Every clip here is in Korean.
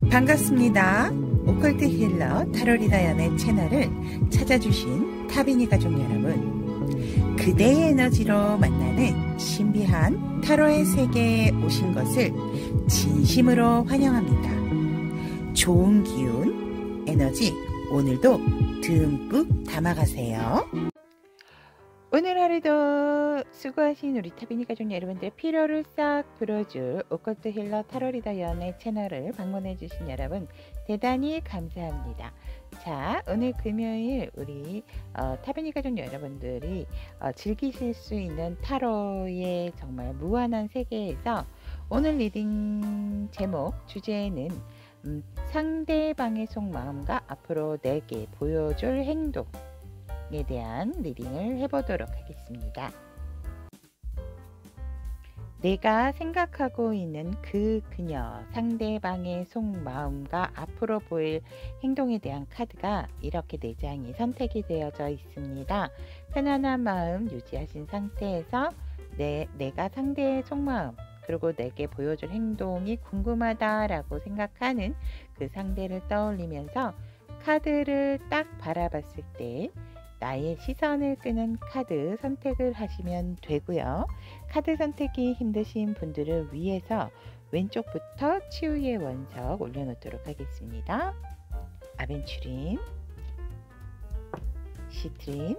반갑습니다. 오컬트 힐러 타로리다연의 채널을 찾아주신 타비니 가족 여러분, 그대의 에너지로 만나는 신비한 타로의 세계에 오신 것을 진심으로 환영합니다. 좋은 기운, 에너지 오늘도 듬뿍 담아가세요. 오늘 하루도 수고하신 우리 타비니 가족 여러분들의 피로를 싹 풀어줄 오컬트 힐러 타로리다연의 채널을 방문해주신 여러분 대단히 감사합니다. 자, 오늘 금요일 우리 타비니 가족 여러분들이 즐기실 수 있는 타로의 정말 무한한 세계에서 오늘 리딩 제목 주제는 상대방의 속마음과 앞으로 내게 보여줄 행동 에 대한 리딩을 해보도록 하겠습니다. 내가 생각하고 있는 그녀, 상대방의 속마음과 앞으로 보일 행동에 대한 카드가 이렇게 4장이 선택이 되어져 있습니다. 편안한 마음 유지하신 상태에서 내가 상대의 속마음 그리고 내게 보여줄 행동이 궁금하다라고 생각하는 그 상대를 떠올리면서 카드를 딱 바라봤을 때 나의 시선을 끄는 카드 선택을 하시면 되고요. 카드 선택이 힘드신 분들을 위해서 왼쪽부터 치유의 원석 올려놓도록 하겠습니다. 아벤추린, 시트린,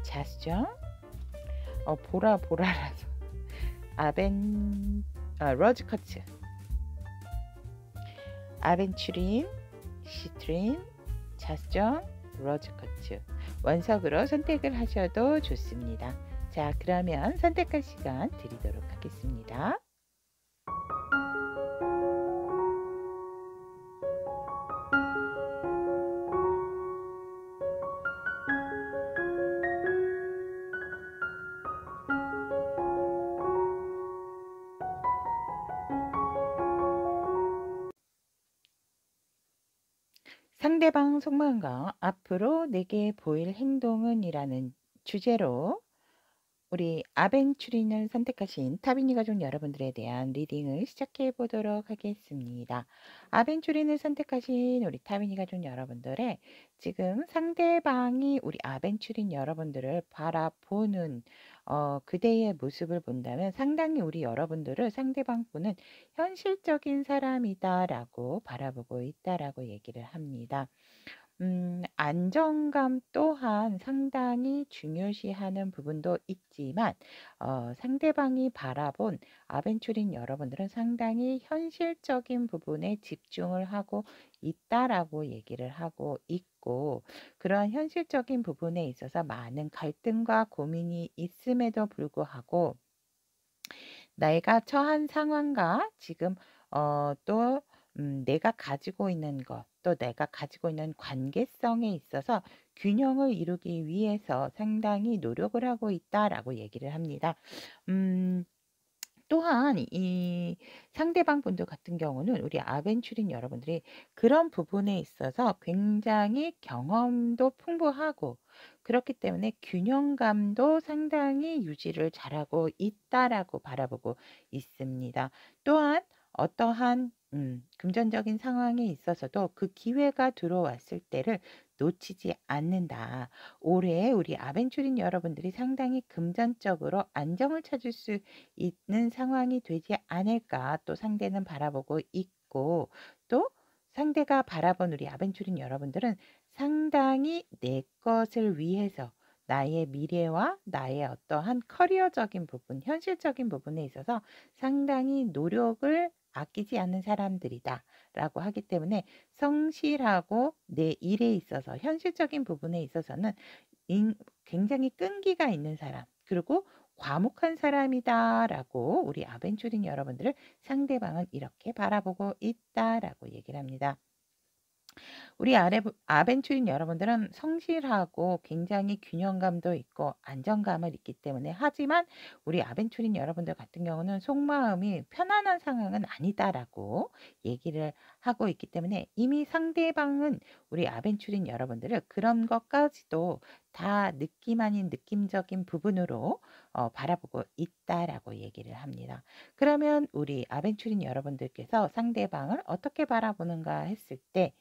자수정, 보라라서 러즈커츠, 아벤추린, 시트린, 자수정, 로즈커츠 원석으로 선택을 하셔도 좋습니다. 자, 그러면 선택할 시간 드리도록 하겠습니다. 상대방 속마음과 앞으로 내게 보일 행동은 이라는 주제로 우리 아벤추린을 선택하신 타비니 가족 여러분들에 대한 리딩을 시작해 보도록 하겠습니다. 아벤추린을 선택하신 우리 타비니 가족 여러분들의 지금 상대방이 우리 아벤추린 여러분들을 바라보는 그대의 모습을 본다면 상당히 우리 여러분들을 상대방 분은 현실적인 사람이다라고 바라보고 있다라고 얘기를 합니다. 안정감 또한 상당히 중요시하는 부분도 있지만 상대방이 바라본 아벤추린 여러분들은 상당히 현실적인 부분에 집중을 하고 있다라고 얘기를 하고 있고, 그러한 현실적인 부분에 있어서 많은 갈등과 고민이 있음에도 불구하고 내가 처한 상황과 지금 또 내가 가지고 있는 것, 또 내가 가지고 있는 관계성에 있어서 균형을 이루기 위해서 상당히 노력을 하고 있다라고 얘기를 합니다. 또한 이 상대방 분들 같은 경우는 우리 아벤추린 여러분들이 그런 부분에 있어서 굉장히 경험도 풍부하고 그렇기 때문에 균형감도 상당히 유지를 잘하고 있다라고 바라보고 있습니다. 또한 어떠한 금전적인 상황에 있어서도 그 기회가 들어왔을 때를 놓치지 않는다. 올해 우리 아벤추린 여러분들이 상당히 금전적으로 안정을 찾을 수 있는 상황이 되지 않을까 또 상대는 바라보고 있고, 또 상대가 바라본 우리 아벤추린 여러분들은 상당히 내 것을 위해서 나의 미래와 나의 어떠한 커리어적인 부분, 현실적인 부분에 있어서 상당히 노력을 아끼지 않는 사람들이다 라고 하기 때문에 성실하고 내 일에 있어서 현실적인 부분에 있어서는 굉장히 끈기가 있는 사람, 그리고 과묵한 사람이다 라고 우리 아벤추린 여러분들을 상대방은 이렇게 바라보고 있다 라고 얘기를 합니다. 우리 아벤추린 여러분들은 성실하고 굉장히 균형감도 있고 안정감을 있기 때문에, 하지만 우리 아벤추린 여러분들 같은 경우는 속마음이 편안한 상황은 아니다라고 얘기를 하고 있기 때문에 이미 상대방은 우리 아벤추린 여러분들을 그런 것까지도 다 느낌 아닌 느낌적인 부분으로 바라보고 있다라고 얘기를 합니다. 그러면 우리 아벤추린 여러분들께서 상대방을 어떻게 바라보는가 했을 때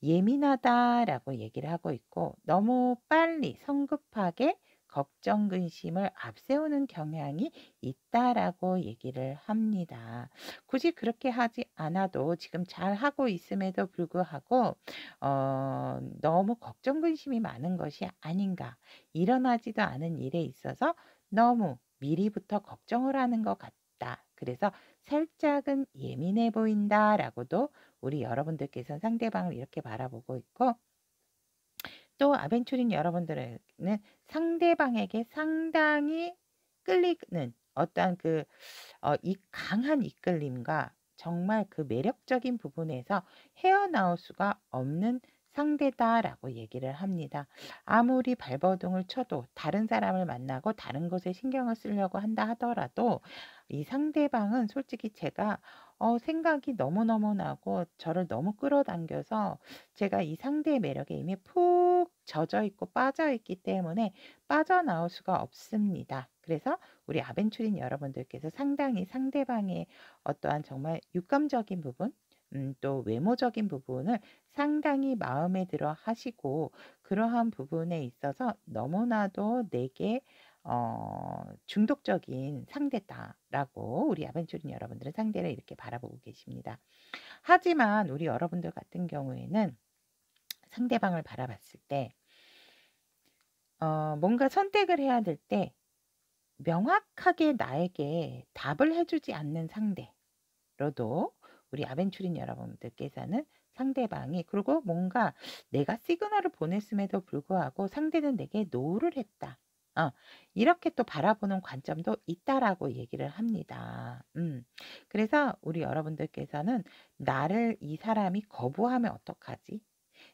예민하다라고 얘기를 하고 있고 너무 빨리 성급하게 걱정 근심을 앞세우는 경향이 있다라고 얘기를 합니다. 굳이 그렇게 하지 않아도 지금 잘하고 있음에도 불구하고 너무 걱정 근심이 많은 것이 아닌가. 일어나지도 않은 일에 있어서 너무 미리부터 걱정을 하는 것 같다. 그래서 살짝은 예민해 보인다라고도 우리 여러분들께서는 상대방을 이렇게 바라보고 있고, 또 아벤추린 여러분들은 상대방에게 상당히 끌리는 어떠한 이 강한 이끌림과 정말 그 매력적인 부분에서 헤어나올 수가 없는 상대다라고 얘기를 합니다. 아무리 발버둥을 쳐도 다른 사람을 만나고 다른 것에 신경을 쓰려고 한다 하더라도 이 상대방은 솔직히 제가 생각이 너무너무 나고 저를 너무 끌어당겨서 제가 이 상대의 매력에 이미 푹 젖어 있고 빠져 있기 때문에 빠져나올 수가 없습니다. 그래서 우리 아벤추린 여러분들께서 상당히 상대방의 어떠한 정말 육감적인 부분, 또 외모적인 부분을 상당히 마음에 들어 하시고 그러한 부분에 있어서 너무나도 내게 중독적인 상대다라고 우리 아벤추린 여러분들은 상대를 이렇게 바라보고 계십니다. 하지만 우리 여러분들 같은 경우에는 상대방을 바라봤을 때 뭔가 선택을 해야 될 때 명확하게 나에게 답을 해주지 않는 상대로도 우리 아벤추린 여러분들께서는 상대방이 그리고 뭔가 내가 시그널을 보냈음에도 불구하고 상대는 내게 노를 했다. 이렇게 또 바라보는 관점도 있다라고 얘기를 합니다. 그래서 우리 여러분들께서는 나를 이 사람이 거부하면 어떡하지?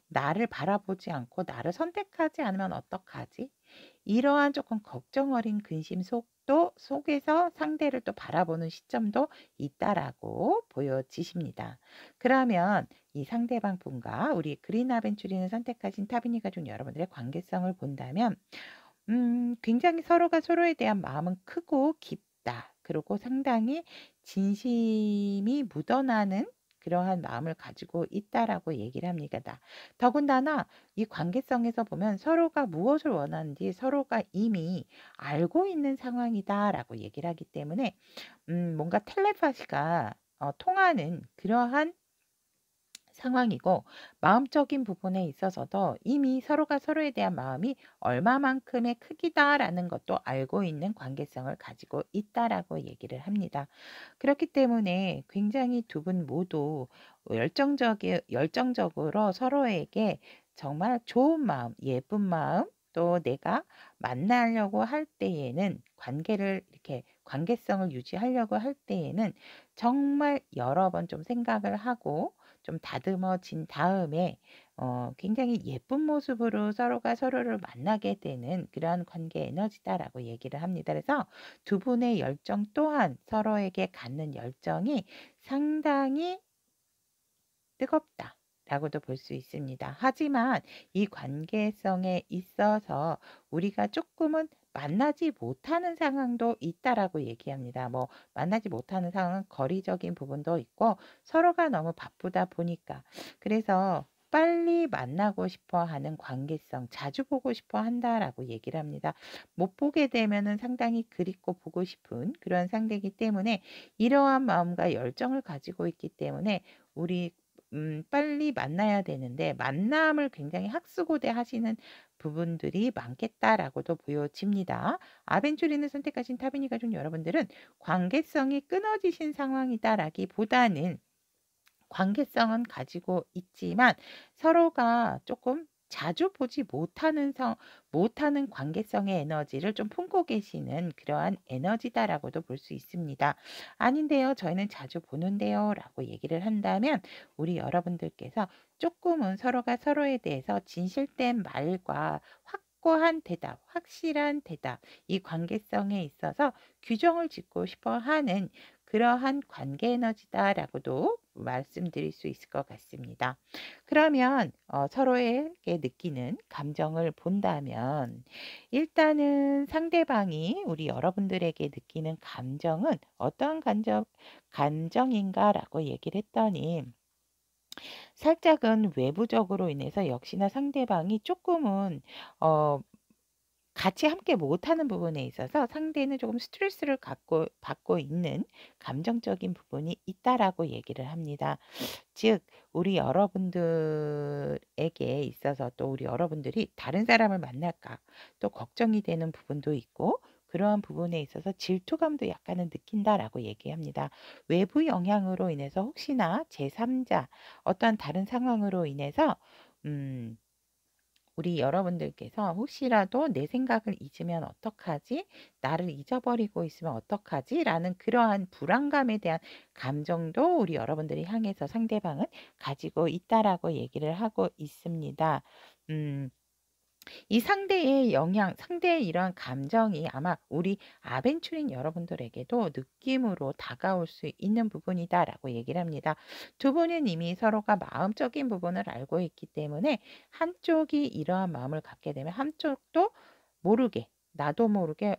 나를 바라보지 않고 나를 선택하지 않으면 어떡하지? 이러한 조금 걱정 어린 근심 속에서 상대를 또 바라보는 시점도 있다라고 보여지십니다. 그러면 이 상대방 분과 우리 그린 아벤추리를 선택하신 타비니 가족 여러분들의 관계성을 본다면 굉장히 서로가 서로에 대한 마음은 크고 깊다. 그리고 상당히 진심이 묻어나는 그러한 마음을 가지고 있다라고 얘기를 합니다. 더군다나 이 관계성에서 보면 서로가 무엇을 원하는지 서로가 이미 알고 있는 상황이다라고 얘기를 하기 때문에 뭔가 텔레파시가 통하는 그러한 상황이고 마음적인 부분에 있어서도 이미 서로가 서로에 대한 마음이 얼마만큼의 크기다라는 것도 알고 있는 관계성을 가지고 있다라고 얘기를 합니다. 그렇기 때문에 굉장히 두 분 모두 열정적으로 서로에게 정말 좋은 마음, 예쁜 마음, 또 내가 만나려고 할 때에는 관계를 이렇게 관계성을 유지하려고 할 때에는 정말 여러 번 좀 생각을 하고 좀 다듬어진 다음에 굉장히 예쁜 모습으로 서로가 서로를 만나게 되는 그러한 관계 에너지다라고 얘기를 합니다. 그래서 두 분의 열정 또한 서로에게 갖는 열정이 상당히 뜨겁다. 라고도 볼 수 있습니다. 하지만 이 관계성에 있어서 우리가 조금은 만나지 못하는 상황도 있다라고 얘기합니다. 뭐 만나지 못하는 상황은 거리적인 부분도 있고 서로가 너무 바쁘다 보니까 그래서 빨리 만나고 싶어 하는 관계성, 자주 보고 싶어 한다라고 얘기를 합니다. 못 보게 되면은 상당히 그립고 보고 싶은 그런 상대이기 때문에 이러한 마음과 열정을 가지고 있기 때문에 우리 빨리 만나야 되는데 만남을 굉장히 학수고대 하시는 부분들이 많겠다라고도 보여집니다. 아벤추리를 선택하신 타비니 가족 여러분들은 관계성이 끊어지신 상황이다라기보다는 관계성은 가지고 있지만 서로가 조금 자주 보지 못하는 관계성의 에너지를 좀 품고 계시는 그러한 에너지다라고도 볼 수 있습니다. 아닌데요, 저희는 자주 보는데요 라고 얘기를 한다면 우리 여러분들께서 조금은 서로가 서로에 대해서 진실된 말과 확고한 대답, 확실한 대답, 이 관계성에 있어서 규정을 짓고 싶어 하는 그러한 관계 에너지다라고도 말씀드릴 수 있을 것 같습니다. 그러면 서로에게 느끼는 감정을 본다면 일단은 상대방이 우리 여러분들에게 느끼는 감정은 어떠한 감정인가라고 얘기를 했더니 살짝은 외부적으로 인해서 역시나 상대방이 조금은 어 같이 함께 못하는 부분에 있어서 상대는 조금 스트레스를 받고 있는 감정적인 부분이 있다라고 얘기를 합니다. 즉 우리 여러분들에게 있어서 또 우리 여러분들이 다른 사람을 만날까 또 걱정이 되는 부분도 있고 그러한 부분에 있어서 질투감도 약간은 느낀다라고 얘기합니다. 외부 영향으로 인해서 혹시나 제3자 어떠한 다른 상황으로 인해서 음 우리 여러분들께서 혹시라도 '내 생각을 잊으면 어떡하지? 나를 잊어버리고 있으면 어떡하지?' 라는 그러한 불안감에 대한 감정도 우리 여러분들이 향해서 상대방은 가지고 있다라고 얘기를 하고 있습니다. 음. 이 상대의 영향, 상대의 이러한 감정이 아마 우리 아벤추린 여러분들에게도 느낌으로 다가올 수 있는 부분이다라고 얘기를 합니다. 두 분은 이미 서로가 마음적인 부분을 알고 있기 때문에 한쪽이 이러한 마음을 갖게 되면 한쪽도 모르게, 나도 모르게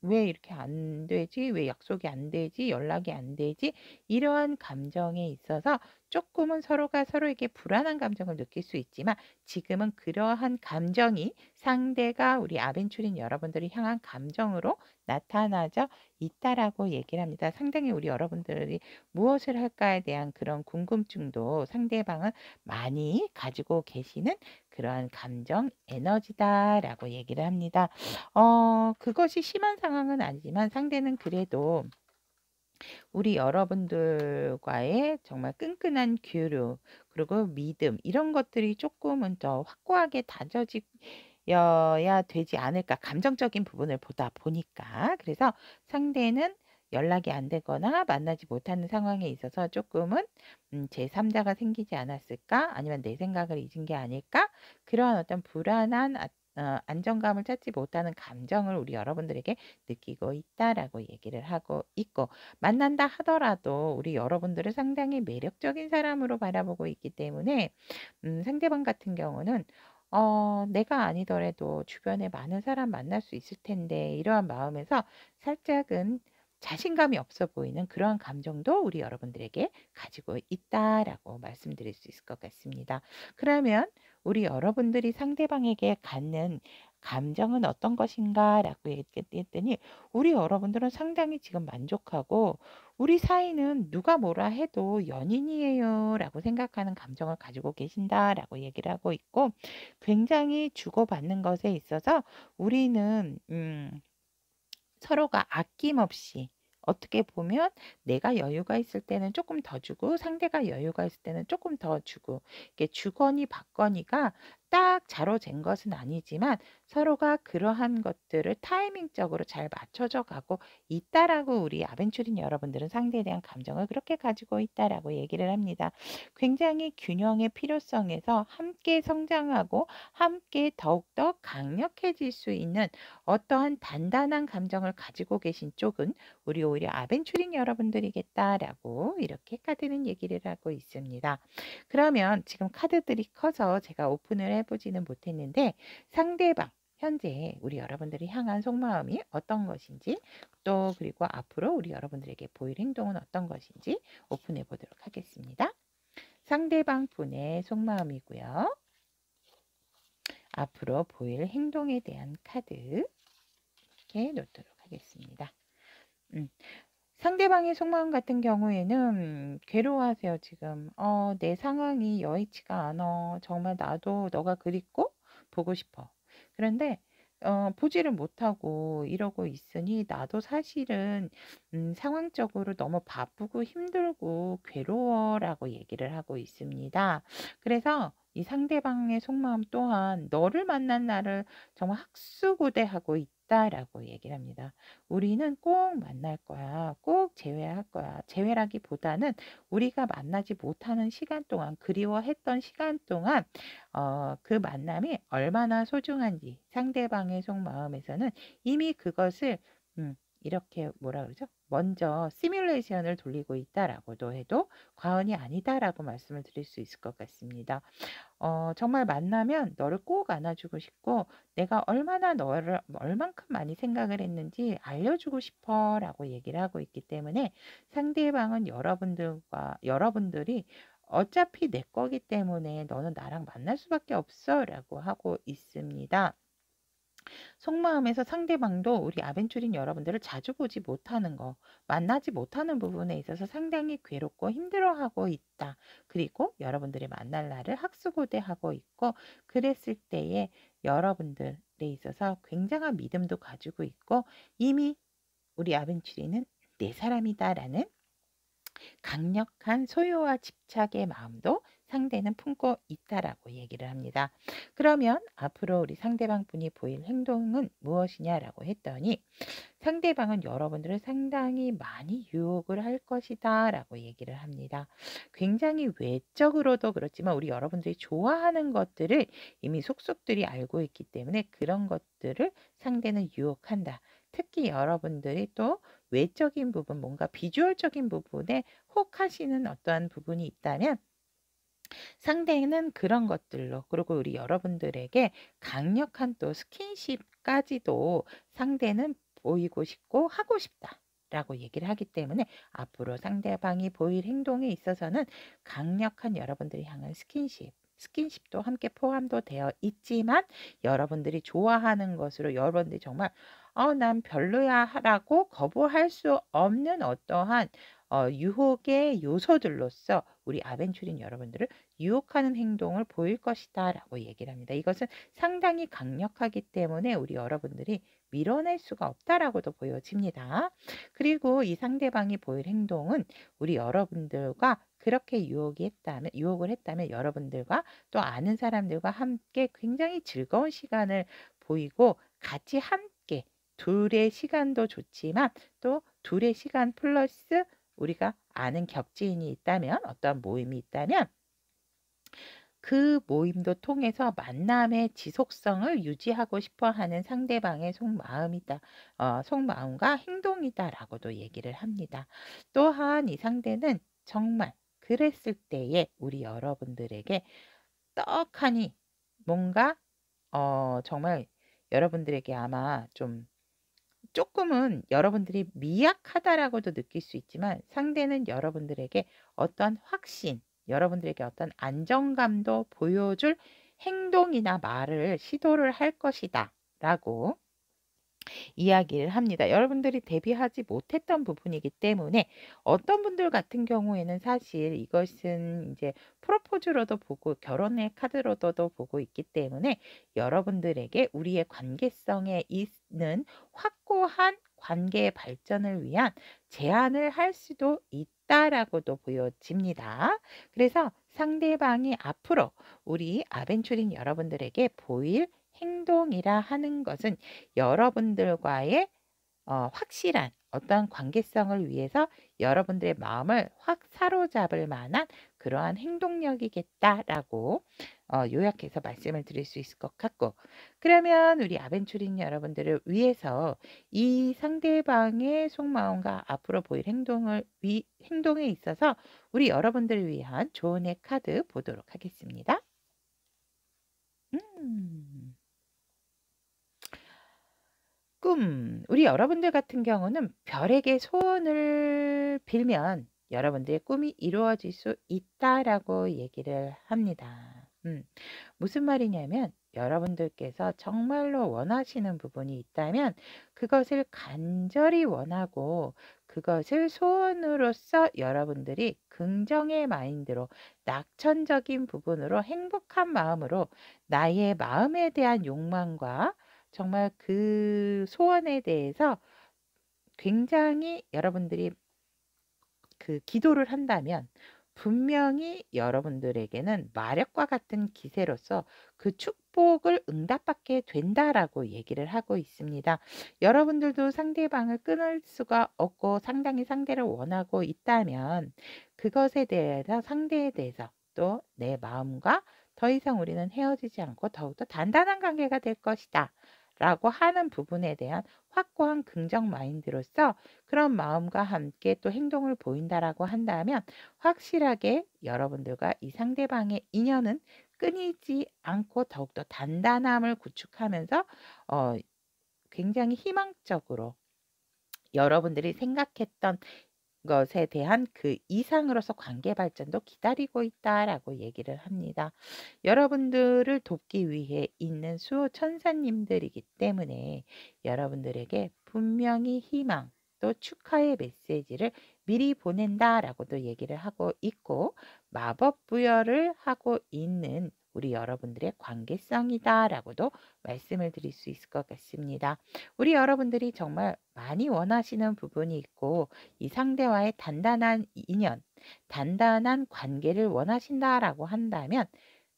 왜 이렇게 안 되지? 왜 약속이 안 되지? 연락이 안 되지? 이러한 감정에 있어서 조금은 서로가 서로에게 불안한 감정을 느낄 수 있지만 지금은 그러한 감정이 상대가 우리 아벤추린 여러분들이 향한 감정으로 나타나져 있다라고 얘기를 합니다. 상당히 우리 여러분들이 무엇을 할까에 대한 그런 궁금증도 상대방은 많이 가지고 계시는 그러한 감정 에너지다라고 얘기를 합니다. 그것이 심한 상황은 아니지만 상대는 그래도 우리 여러분들과의 정말 끈끈한 교류 그리고 믿음 이런 것들이 조금은 더 확고하게 다져져야 되지 않을까 감정적인 부분을 보다 보니까 그래서 상대는 연락이 안 되거나 만나지 못하는 상황에 있어서 조금은 제3자가 생기지 않았을까 아니면 내 생각을 잊은 게 아닐까 그러한 어떤 불안한 안정감을 찾지 못하는 감정을 우리 여러분들에게 느끼고 있다라고 얘기를 하고 있고 만난다 하더라도 우리 여러분들을 상당히 매력적인 사람으로 바라보고 있기 때문에 상대방 같은 경우는 내가 아니더라도 주변에 많은 사람 만날 수 있을 텐데 이러한 마음에서 살짝은 자신감이 없어 보이는 그러한 감정도 우리 여러분들에게 가지고 있다라고 말씀드릴 수 있을 것 같습니다. 그러면 우리 여러분들이 상대방에게 갖는 감정은 어떤 것인가라고 얘기했더니 우리 여러분들은 상당히 지금 만족하고 우리 사이는 누가 뭐라 해도 연인이에요라고 생각하는 감정을 가지고 계신다라고 얘기를 하고 있고 굉장히 주고받는 것에 있어서 우리는 서로가 아낌없이 어떻게 보면 내가 여유가 있을 때는 조금 더 주고 상대가 여유가 있을 때는 조금 더 주고 이게 주거니 받거니가 딱 자로잰 것은 아니지만 서로가 그러한 것들을 타이밍적으로 잘 맞춰져 가고 있다라고 우리 아벤추린 여러분들은 상대에 대한 감정을 그렇게 가지고 있다라고 얘기를 합니다. 굉장히 균형의 필요성에서 함께 성장하고 함께 더욱더 강력해질 수 있는 어떠한 단단한 감정을 가지고 계신 쪽은 우리 오히려 아벤추린 여러분들이겠다라고 이렇게 카드는 얘기를 하고 있습니다. 그러면 지금 카드들이 커서 제가 오픈을 해보지는 못했는데 상대방 현재 우리 여러분들이 향한 속마음이 어떤 것인지 또 그리고 앞으로 우리 여러분들에게 보일 행동은 어떤 것인지 오픈해 보도록 하겠습니다. 상대방 분의 속마음이고요. 앞으로 보일 행동에 대한 카드 이렇게 놓도록 하겠습니다. 음. 상대방의 속마음 같은 경우에는 괴로워하세요, 지금. 내 상황이 여의치가 않아. 정말 나도 너가 그립고 보고 싶어. 그런데 보지를 못하고 이러고 있으니 나도 사실은 상황적으로 너무 바쁘고 힘들고 괴로워라고 얘기를 하고 있습니다. 그래서 이 상대방의 속마음 또한 너를 만난 날을 정말 학수고대하고 있다라고 얘기를 합니다. 우리는 꼭 만날 거야. 꼭 재회할 거야. 재회라기보다는 우리가 만나지 못하는 시간 동안, 그리워했던 시간 동안, 그 만남이 얼마나 소중한지 상대방의 속마음에서는 이미 그것을 이렇게 뭐라 그러죠? 먼저 시뮬레이션을 돌리고 있다라고도 해도 과언이 아니다라고 말씀을 드릴 수 있을 것 같습니다. 정말 만나면 너를 꼭 안아주고 싶고 내가 얼마나 너를 얼만큼 많이 생각을 했는지 알려주고 싶어라고 얘기를 하고 있기 때문에 상대방은 여러분들이 어차피 내 거기 때문에 너는 나랑 만날 수밖에 없어라고 하고 있습니다. 속마음에서 상대방도 우리 아벤추린 여러분들을 자주 보지 못하는 거, 만나지 못하는 부분에 있어서 상당히 괴롭고 힘들어하고 있다. 그리고 여러분들이 만날 날을 학수고대하고 있고 그랬을 때에 여러분들에 있어서 굉장한 믿음도 가지고 있고 이미 우리 아벤추리는 내 사람이다라는 강력한 소유와 집착의 마음도 상대는 품고 있다라고 얘기를 합니다. 그러면 앞으로 우리 상대방 분이 보일 행동은 무엇이냐라고 했더니 상대방은 여러분들을 상당히 많이 유혹을 할 것이다 라고 얘기를 합니다. 굉장히 외적으로도 그렇지만 우리 여러분들이 좋아하는 것들을 이미 속속들이 알고 있기 때문에 그런 것들을 상대는 유혹한다. 특히 여러분들이 또 외적인 부분, 뭔가 비주얼적인 부분에 혹하시는 어떠한 부분이 있다면 상대는 그런 것들로 그리고 우리 여러분들에게 강력한 또 스킨십까지도 상대는 보이고 싶고 하고 싶다. 라고 얘기를 하기 때문에 앞으로 상대방이 보일 행동에 있어서는 강력한 여러분들이 향한 스킨십도 함께 포함도 되어 있지만 여러분들이 좋아하는 것으로 여러분들이 정말 난 별로야 라고 거부할 수 없는 어떠한 유혹의 요소들로서 우리 아벤추린 여러분들을 유혹하는 행동을 보일 것이다 라고 얘기를 합니다. 이것은 상당히 강력하기 때문에 우리 여러분들이 밀어낼 수가 없다라고도 보여집니다. 그리고 이 상대방이 보일 행동은 우리 여러분들과 그렇게 유혹을 했다면 여러분들과 또 아는 사람들과 함께 굉장히 즐거운 시간을 보이고 같이 함께 둘의 시간도 좋지만 또 둘의 시간 플러스 우리가 아는 겹지인이 있다면 어떤 모임이 있다면 그 모임도 통해서 만남의 지속성을 유지하고 싶어 하는 상대방의 속마음과 행동이다라고도 얘기를 합니다. 또한 이 상대는 정말 그랬을 때에 우리 여러분들에게 떡하니 뭔가 정말 여러분들에게 아마 좀 조금은 여러분들이 미약하다라고도 느낄 수 있지만 상대는 여러분들에게 어떤 확신, 여러분들에게 어떤 안정감도 보여줄 행동이나 말을 시도를 할 것이다 라고 이야기를 합니다. 여러분들이 대비하지 못했던 부분이기 때문에 어떤 분들 같은 경우에는 사실 이것은 이제 프로포즈로도 보고 결혼의 카드로도 보고 있기 때문에 여러분들에게 우리의 관계성에 있는 확고한 관계의 발전을 위한 제안을 할 수도 있다라고도 보여집니다. 그래서 상대방이 앞으로 우리 아벤추린 여러분들에게 보일 행동이라 하는 것은 여러분들과의 확실한 어떤 관계성을 위해서 여러분들의 마음을 확 사로잡을 만한 그러한 행동력이겠다라고 요약해서 말씀을 드릴 수 있을 것 같고 그러면 우리 아벤추린 여러분들을 위해서 이 상대방의 속마음과 앞으로 보일 행동에 있어서 우리 여러분들을 위한 조언의 카드 보도록 하겠습니다. 우리 여러분들 같은 경우는 별에게 소원을 빌면 여러분들의 꿈이 이루어질 수 있다라고 얘기를 합니다. 무슨 말이냐면 여러분들께서 정말로 원하시는 부분이 있다면 그것을 간절히 원하고 그것을 소원으로서 여러분들이 긍정의 마인드로 낙천적인 부분으로 행복한 마음으로 나의 마음에 대한 욕망과 정말 그 소원에 대해서 굉장히 여러분들이 그 기도를 한다면 분명히 여러분들에게는 마력과 같은 기세로서 그 축복을 응답받게 된다라고 얘기를 하고 있습니다. 여러분들도 상대방을 끊을 수가 없고 상당히 상대를 원하고 있다면 그것에 대해서 상대에 대해서 또 내 마음과 더 이상 우리는 헤어지지 않고 더욱더 단단한 관계가 될 것이다. 라고 하는 부분에 대한 확고한 긍정 마인드로서 그런 마음과 함께 또 행동을 보인다라고 한다면 확실하게 여러분들과 이 상대방의 인연은 끊이지 않고 더욱더 단단함을 구축하면서 어 굉장히 희망적으로 여러분들이 생각했던 것에 대한 그 이상으로서 관계 발전도 기다리고 있다라고 얘기를 합니다. 여러분들을 돕기 위해 있는 수호 천사님들이기 때문에 여러분들에게 분명히 희망 또 축하의 메시지를 미리 보낸다라고도 얘기를 하고 있고 마법 부여를 하고 있는 우리 여러분들의 관계성이다라고도 말씀을 드릴 수 있을 것 같습니다. 우리 여러분들이 정말 많이 원하시는 부분이 있고 이 상대와의 단단한 인연, 단단한 관계를 원하신다라고 한다면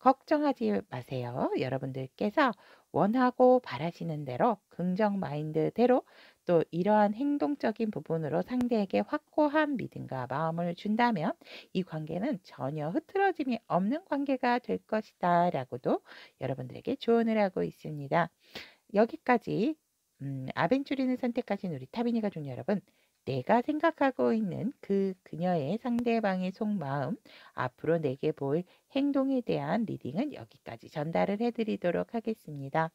걱정하지 마세요. 여러분들께서 원하고 바라시는 대로 긍정 마인드대로 또 이러한 행동적인 부분으로 상대에게 확고한 믿음과 마음을 준다면 이 관계는 전혀 흐트러짐이 없는 관계가 될 것이다 라고도 여러분들에게 조언을 하고 있습니다. 여기까지 아벤추리를 선택하신 우리 타비니 가족 여러분, 내가 생각하고 있는 그녀의 상대방의 속마음, 앞으로 내게 보일 행동에 대한 리딩은 여기까지 전달을 해드리도록 하겠습니다.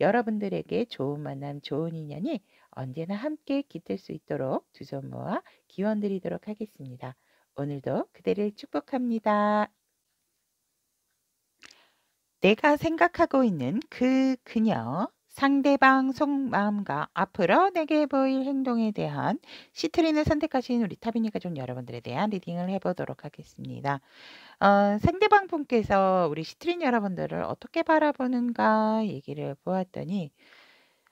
여러분들에게 좋은 만남, 좋은 인연이 언제나 함께 깃들 수 있도록 두 손 모아 기원 드리도록 하겠습니다. 오늘도 그대를 축복합니다. 내가 생각하고 있는 그녀, 상대방 속마음과 앞으로 내게 보일 행동에 대한 시트린을 선택하신 우리 타비니 가족 여러분들에 대한 리딩을 해보도록 하겠습니다. 상대방 분께서 우리 시트린 여러분들을 어떻게 바라보는가 얘기를 보았더니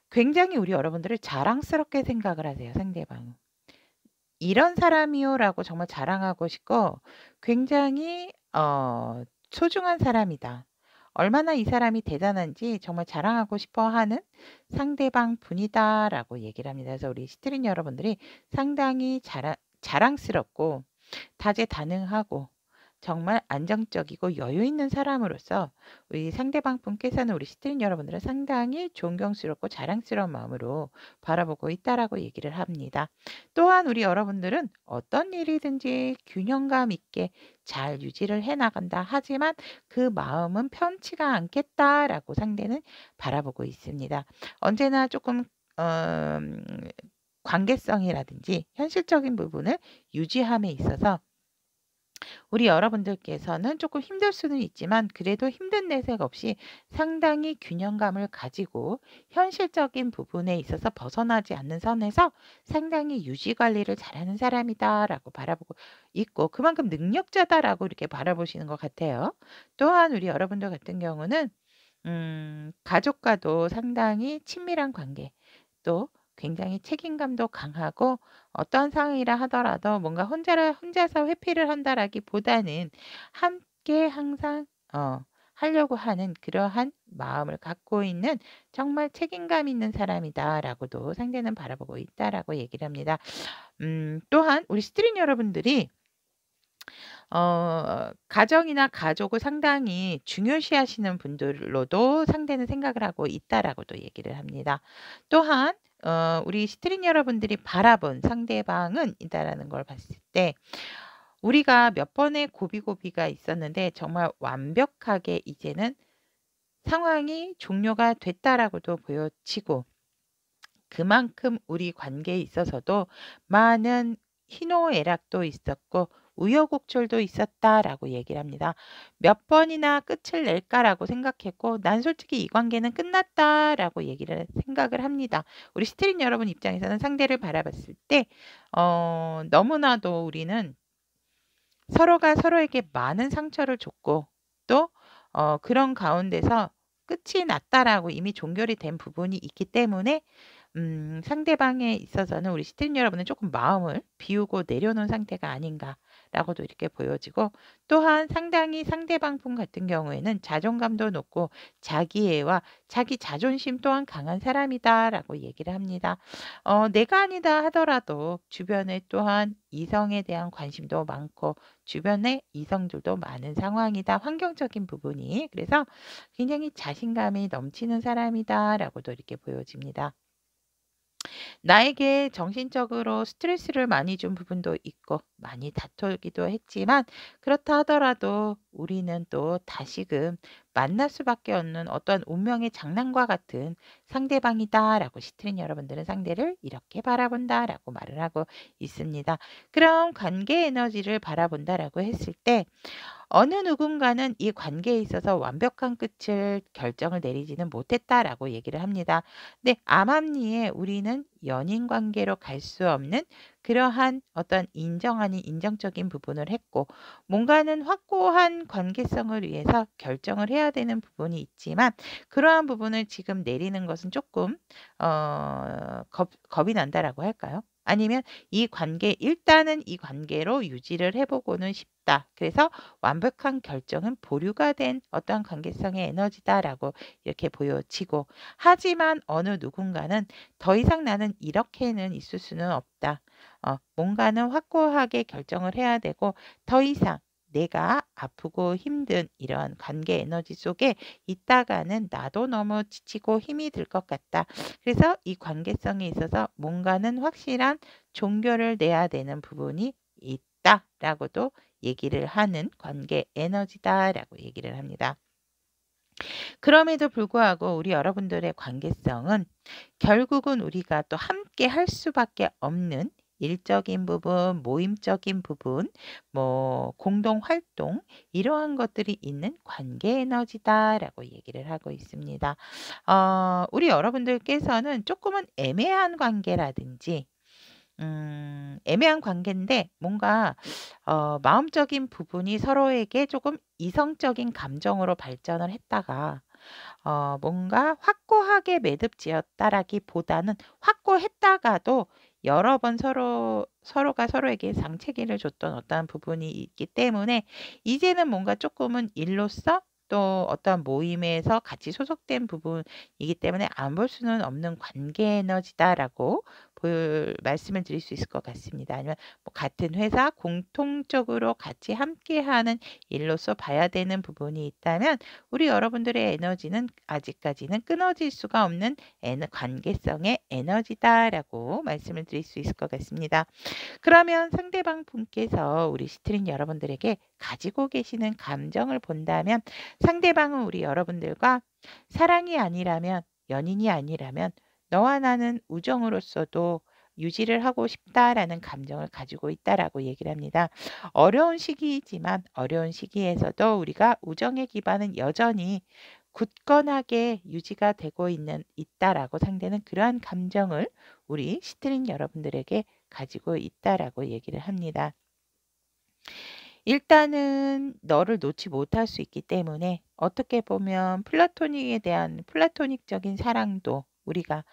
굉장히 우리 여러분들을 자랑스럽게 생각을 하세요. 상대방은. 이런 사람이요라고 정말 자랑하고 싶고 굉장히 소중한 사람이다. 얼마나 이 사람이 대단한지 정말 자랑하고 싶어 하는 상대방 분이다라고 얘기를 합니다. 그래서 우리 시트린 여러분들이 상당히 자랑스럽고 다재다능하고 정말 안정적이고 여유 있는 사람으로서 우리 상대방 분께서는 우리 시트린 여러분들은 상당히 존경스럽고 자랑스러운 마음으로 바라보고 있다라고 얘기를 합니다. 또한 우리 여러분들은 어떤 일이든지 균형감 있게 잘 유지를 해 나간다. 하지만 그 마음은 편치가 않겠다라고 상대는 바라보고 있습니다. 언제나 조금 관계성이라든지 현실적인 부분을 유지함에 있어서 우리 여러분들께서는 조금 힘들 수는 있지만 그래도 힘든 내색 없이 상당히 균형감을 가지고 현실적인 부분에 있어서 벗어나지 않는 선에서 상당히 유지 관리를 잘하는 사람이다라고 바라보고 있고 그만큼 능력자다라고 이렇게 바라보시는 것 같아요. 또한 우리 여러분들 같은 경우는 가족과도 상당히 친밀한 관계 또 굉장히 책임감도 강하고 어떤 상황이라 하더라도 뭔가 혼자서 회피를 한다라기보다는 함께 항상 하려고 하는 그러한 마음을 갖고 있는 정말 책임감 있는 사람이다라고도 상대는 바라보고 있다라고 얘기를 합니다. 또한 우리 스트린 여러분들이 가정이나 가족을 상당히 중요시하시는 분들로도 상대는 생각을 하고 있다라고도 얘기를 합니다. 또한 우리 스트린 여러분들이 바라본 상대방은 이다라는 걸 봤을 때 우리가 몇 번의 고비고비가 있었는데 정말 완벽하게 이제는 상황이 종료가 됐다라고도 보여지고 그만큼 우리 관계에 있어서도 많은 희노애락도 있었고 우여곡절도 있었다라고 얘기를 합니다. 몇 번이나 끝을 낼까라고 생각했고 난 솔직히 이 관계는 끝났다라고 생각을 합니다. 우리 스트린 여러분 입장에서는 상대를 바라봤을 때 너무나도 우리는 서로가 서로에게 많은 상처를 줬고 또 그런 가운데서 끝이 났다라고 이미 종결이 된 부분이 있기 때문에 상대방에 있어서는 우리 시트린 여러분은 조금 마음을 비우고 내려놓은 상태가 아닌가 라고도 이렇게 보여지고, 또한 상당히 상대방 분 같은 경우에는 자존감도 높고 자기애와 자기 자존심 또한 강한 사람이다라고 얘기를 합니다. 내가 아니다 하더라도 주변에 또한 이성에 대한 관심도 많고 주변에 이성들도 많은 상황이다. 환경적인 부분이. 그래서 굉장히 자신감이 넘치는 사람이다라고도 이렇게 보여집니다. 나에게 정신적으로 스트레스를 많이 준 부분도 있고 많이 다투기도 했지만, 그렇다 하더라도 우리는 또 다시금 만날 수밖에 없는 어떤 운명의 장난과 같은 상대방이다라고 시트린 여러분들은 상대를 이렇게 바라본다라고 말을 하고 있습니다. 그럼 관계 에너지를 바라본다라고 했을 때 어느 누군가는 이 관계에 있어서 완벽한 끝을 결정을 내리지는 못했다라고 얘기를 합니다. 네, 암암리에 우리는 연인 관계로 갈 수 없는 그러한 어떤 인정 아닌 인정적인 부분을 했고, 뭔가는 확고한 관계성을 위해서 결정을 해야 되는 부분이 있지만, 그러한 부분을 지금 내리는 것은 조금 겁이 난다라고 할까요? 아니면 이 관계, 일단은 이 관계로 유지를 해보고는 싶다. 그래서 완벽한 결정은 보류가 된 어떠한 관계성의 에너지다라고 이렇게 보여지고, 하지만 어느 누군가는 더 이상 나는 이렇게는 있을 수는 없다. 뭔가는 확고하게 결정을 해야 되고, 더 이상 내가 아프고 힘든 이런 관계 에너지 속에 있다가는 나도 너무 지치고 힘이 들 것 같다. 그래서 이 관계성에 있어서 뭔가는 확실한 종결을 내야 되는 부분이 있다라고도 얘기를 하는 관계 에너지다라고 얘기를 합니다. 그럼에도 불구하고 우리 여러분들의 관계성은 결국은 우리가 또 함께 할 수밖에 없는 일적인 부분, 모임적인 부분, 뭐 공동 활동, 이러한 것들이 있는 관계 에너지다라고 얘기를 하고 있습니다. 우리 여러분들께서는 조금은 애매한 관계라든지 애매한 관계인데 뭔가 마음적인 부분이 서로에게 조금 이성적인 감정으로 발전을 했다가 뭔가 확고하게 매듭지었다라기보다는 확고했다가도 여러 번 서로가 서로에게 상체기를 줬던 어떠한 부분이 있기 때문에, 이제는 뭔가 조금은 일로서 또 어떠한 모임에서 같이 소속된 부분이기 때문에 안 볼 수는 없는 관계 에너지다라고 말씀을 드릴 수 있을 것 같습니다. 아니면 뭐 같은 회사 공통적으로 같이 함께하는 일로서 봐야 되는 부분이 있다면, 우리 여러분들의 에너지는 아직까지는 끊어질 수가 없는 관계성의 에너지다라고 말씀을 드릴 수 있을 것 같습니다. 그러면 상대방 분께서 우리 시트린 여러분들에게 가지고 계시는 감정을 본다면, 상대방은 우리 여러분들과 사랑이 아니라면, 연인이 아니라면 너와 나는 우정으로서도 유지를 하고 싶다라는 감정을 가지고 있다라고 얘기를 합니다. 어려운 시기이지만 어려운 시기에서도 우리가 우정의 기반은 여전히 굳건하게 유지가 되고 있다라고 상대는 그러한 감정을 우리 시트린 여러분들에게 가지고 있다라고 얘기를 합니다. 일단은 너를 놓지 못할 수 있기 때문에 어떻게 보면 플라토닉에 대한 플라토닉적인 사랑도 우리가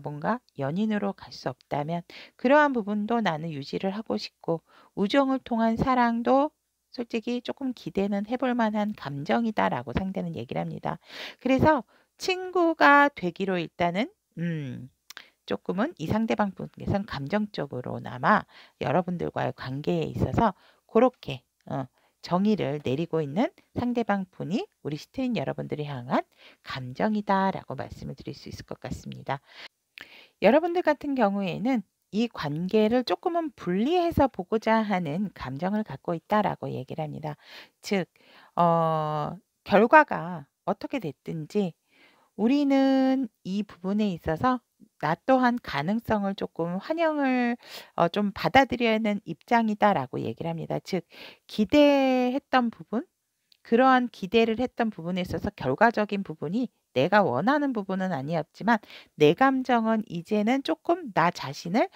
뭔가 연인으로 갈 수 없다면 그러한 부분도 나는 유지를 하고 싶고, 우정을 통한 사랑도 솔직히 조금 기대는 해볼 만한 감정이다라고 상대는 얘기를 합니다. 그래서 친구가 되기로 일단은 조금은 이 상대방 분께서는 감정적으로나마 여러분들과의 관계에 있어서 그렇게 정의를 내리고 있는 상대방 분이 우리 시트인 여러분들을 향한 감정이다라고 말씀을 드릴 수 있을 것 같습니다. 여러분들 같은 경우에는 이 관계를 조금은 분리해서 보고자 하는 감정을 갖고 있다라고 얘기를 합니다. 즉, 결과가 어떻게 됐든지 우리는 이 부분에 있어서 나 또한 가능성을 조금 환영을 좀 받아들여야 하는 입장이다라고 얘기를 합니다. 즉, 기대했던 부분, 그러한 기대를 했던 부분에 있어서 결과적인 부분이 내가 원하는 부분은 아니었지만 내 감정은 이제는 조금 나 자신을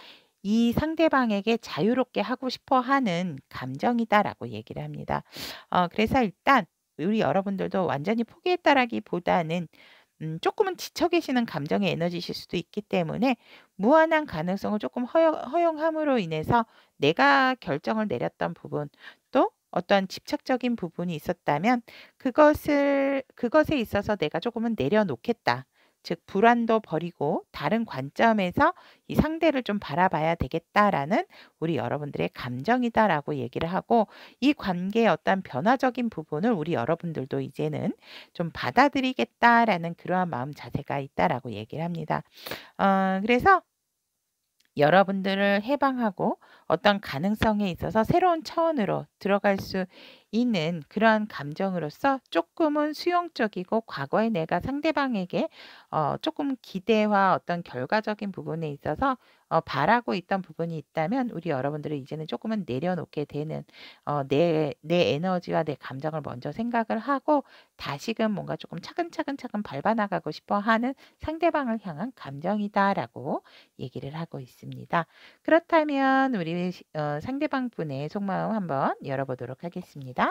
이 상대방에게 자유롭게 하고 싶어 하는 감정이다라고 얘기를 합니다. 그래서 일단 우리 여러분들도 완전히 포기했다라기보다는 조금은 지쳐 계시는 감정의 에너지실 수도 있기 때문에 무한한 가능성을 조금 허용함으로 인해서 내가 결정을 내렸던 부분 또 어떤 집착적인 부분이 있었다면 그것에 있어서 내가 조금은 내려놓겠다. 즉 불안도 버리고 다른 관점에서 이 상대를 좀 바라봐야 되겠다라는 우리 여러분들의 감정이다라고 얘기를 하고 이 관계의 어떤 변화적인 부분을 우리 여러분들도 이제는 좀 받아들이겠다라는 그러한 마음 자세가 있다라고 얘기를 합니다. 그래서 여러분들을 해방하고 어떤 가능성에 있어서 새로운 차원으로 들어갈 수 있는 그러한 감정으로서 조금은 수용적이고 과거에 내가 상대방에게 조금 기대와 어떤 결과적인 부분에 있어서 바라고 있던 부분이 있다면 우리 여러분들은 이제는 조금은 내려놓게 되는 내 에너지와 내 감정을 먼저 생각을 하고 다시금 뭔가 조금 차근차근 밟아 나가고 싶어 하는 상대방을 향한 감정이다라고 얘기를 하고 있습니다. 그렇다면 우리 상대방 분의 속마음 한번 열어보도록 하겠습니다.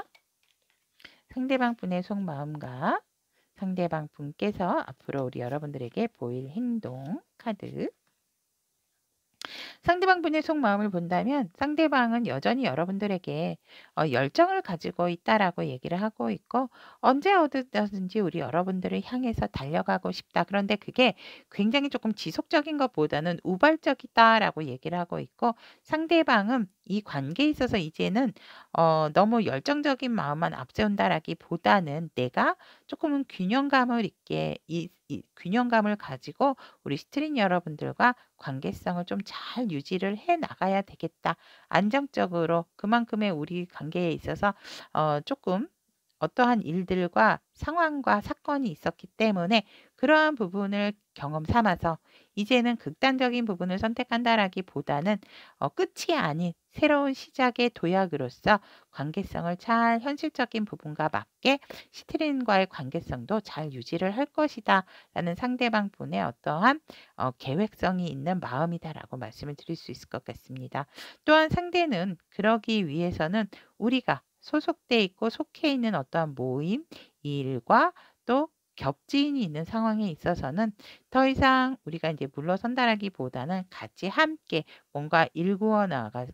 상대방 분의 속마음과 상대방 분께서 앞으로 우리 여러분들에게 보일 행동 카드. 상대방 분의 속마음을 본다면 상대방은 여전히 여러분들에게 열정을 가지고 있다라고 얘기를 하고 있고 언제 어디든지 우리 여러분들을 향해서 달려가고 싶다. 그런데 그게 굉장히 조금 지속적인 것보다는 우발적이다라고 얘기를 하고 있고 상대방은 이 관계에 있어서 이제는 너무 열정적인 마음만 앞세운다라기보다는 내가 조금은 균형감을 있게 이 균형감을 가지고 우리 스트린 여러분들과 관계성을 좀 잘 유지를 해 나가야 되겠다. 안정적으로 그만큼의 우리 관계에 있어서 조금 어떠한 일들과 상황과 사건이 있었기 때문에 그러한 부분을 경험 삼아서 이제는 극단적인 부분을 선택한다라기보다는 끝이 아닌 새로운 시작의 도약으로서 관계성을 잘 현실적인 부분과 맞게 시트린과의 관계성도 잘 유지를 할 것이다 라는 상대방 분의 어떠한 계획성이 있는 마음이다라고 말씀을 드릴 수 있을 것 같습니다. 또한 상대는 그러기 위해서는 우리가 소속돼 있고 속해 있는 어떠한 모임, 일과 또 겹지인이 있는 상황에 있어서는 더 이상 우리가 이제 물러선다라기보다는 같이 함께 뭔가 일구어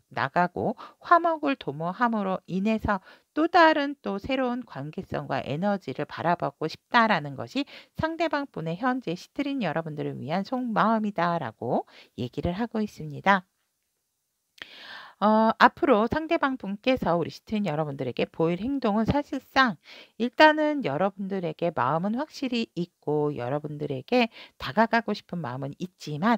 나가고 화목을 도모함으로 인해서 또 다른 또 새로운 관계성과 에너지를 바라보고 싶다라는 것이 상대방 분의 현재 시트린 여러분들을 위한 속마음이다라고 얘기를 하고 있습니다. 앞으로 상대방 분께서 우리 시트인 여러분들에게 보일 행동은 사실상 일단은 여러분들에게 마음은 확실히 있고 여러분들에게 다가가고 싶은 마음은 있지만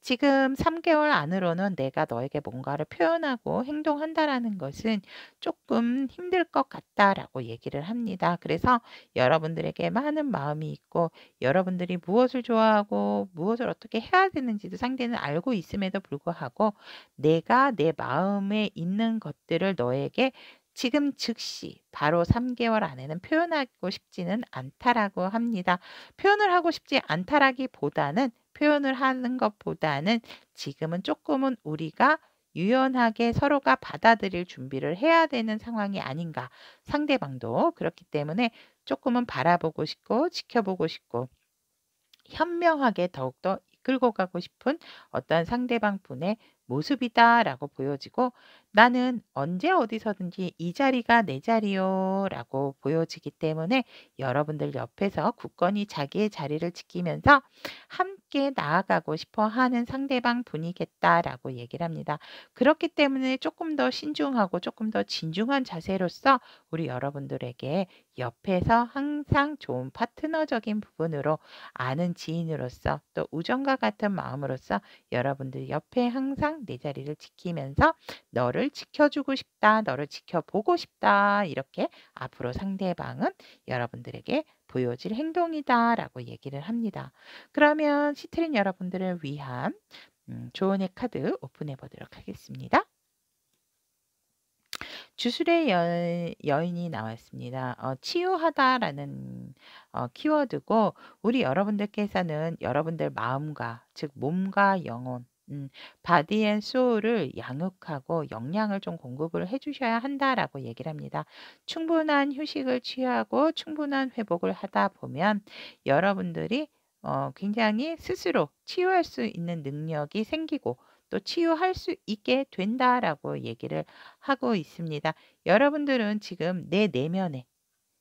지금 3개월 안으로는 내가 너에게 뭔가를 표현하고 행동한다라는 것은 조금 힘들 것 같다라고 얘기를 합니다. 그래서 여러분들에게 많은 마음이 있고 여러분들이 무엇을 좋아하고 무엇을 어떻게 해야 되는지도 상대는 알고 있음에도 불구하고 내가 내 마음에 있는 것들을 너에게 지금 즉시 바로 3개월 안에는 표현하고 싶지는 않다라고 합니다. 표현을 하고 싶지 않다라기보다는 표현을 하는 것보다는 지금은 조금은 우리가 유연하게 서로가 받아들일 준비를 해야 되는 상황이 아닌가. 상대방도 그렇기 때문에 조금은 바라보고 싶고 지켜보고 싶고 현명하게 더욱더 이끌고 가고 싶은 어떤 상대방 분의 모습이다라고 보여지고 나는 언제 어디서든지 이 자리가 내 자리요라고 보여지기 때문에 여러분들 옆에서 굳건히 자기의 자리를 지키면서 함께 나아가고 싶어 하는 상대방 분이겠다라고 얘기를 합니다. 그렇기 때문에 조금 더 신중하고 조금 더 진중한 자세로서 우리 여러분들에게 옆에서 항상 좋은 파트너적인 부분으로 아는 지인으로서 또 우정과 같은 마음으로서 여러분들 옆에 항상 내 자리를 지키면서 너를 지켜주고 싶다, 너를 지켜보고 싶다 이렇게 앞으로 상대방은 여러분들에게 보여질 행동이다라고 얘기를 합니다. 그러면 시트린 여러분들을 위한 조언의 카드 오픈해 보도록 하겠습니다. 주술의 여인이 나왔습니다. 치유하다라는 키워드고 우리 여러분들께서는 여러분들 마음과 즉 몸과 영혼을 바디 앤 소울을 양육하고 영양을 좀 공급을 해 주셔야 한다라고 얘기를 합니다. 충분한 휴식을 취하고 충분한 회복을 하다 보면 여러분들이 굉장히 스스로 치유할 수 있는 능력이 생기고 또 치유할 수 있게 된다라고 얘기를 하고 있습니다. 여러분들은 지금 내 내면에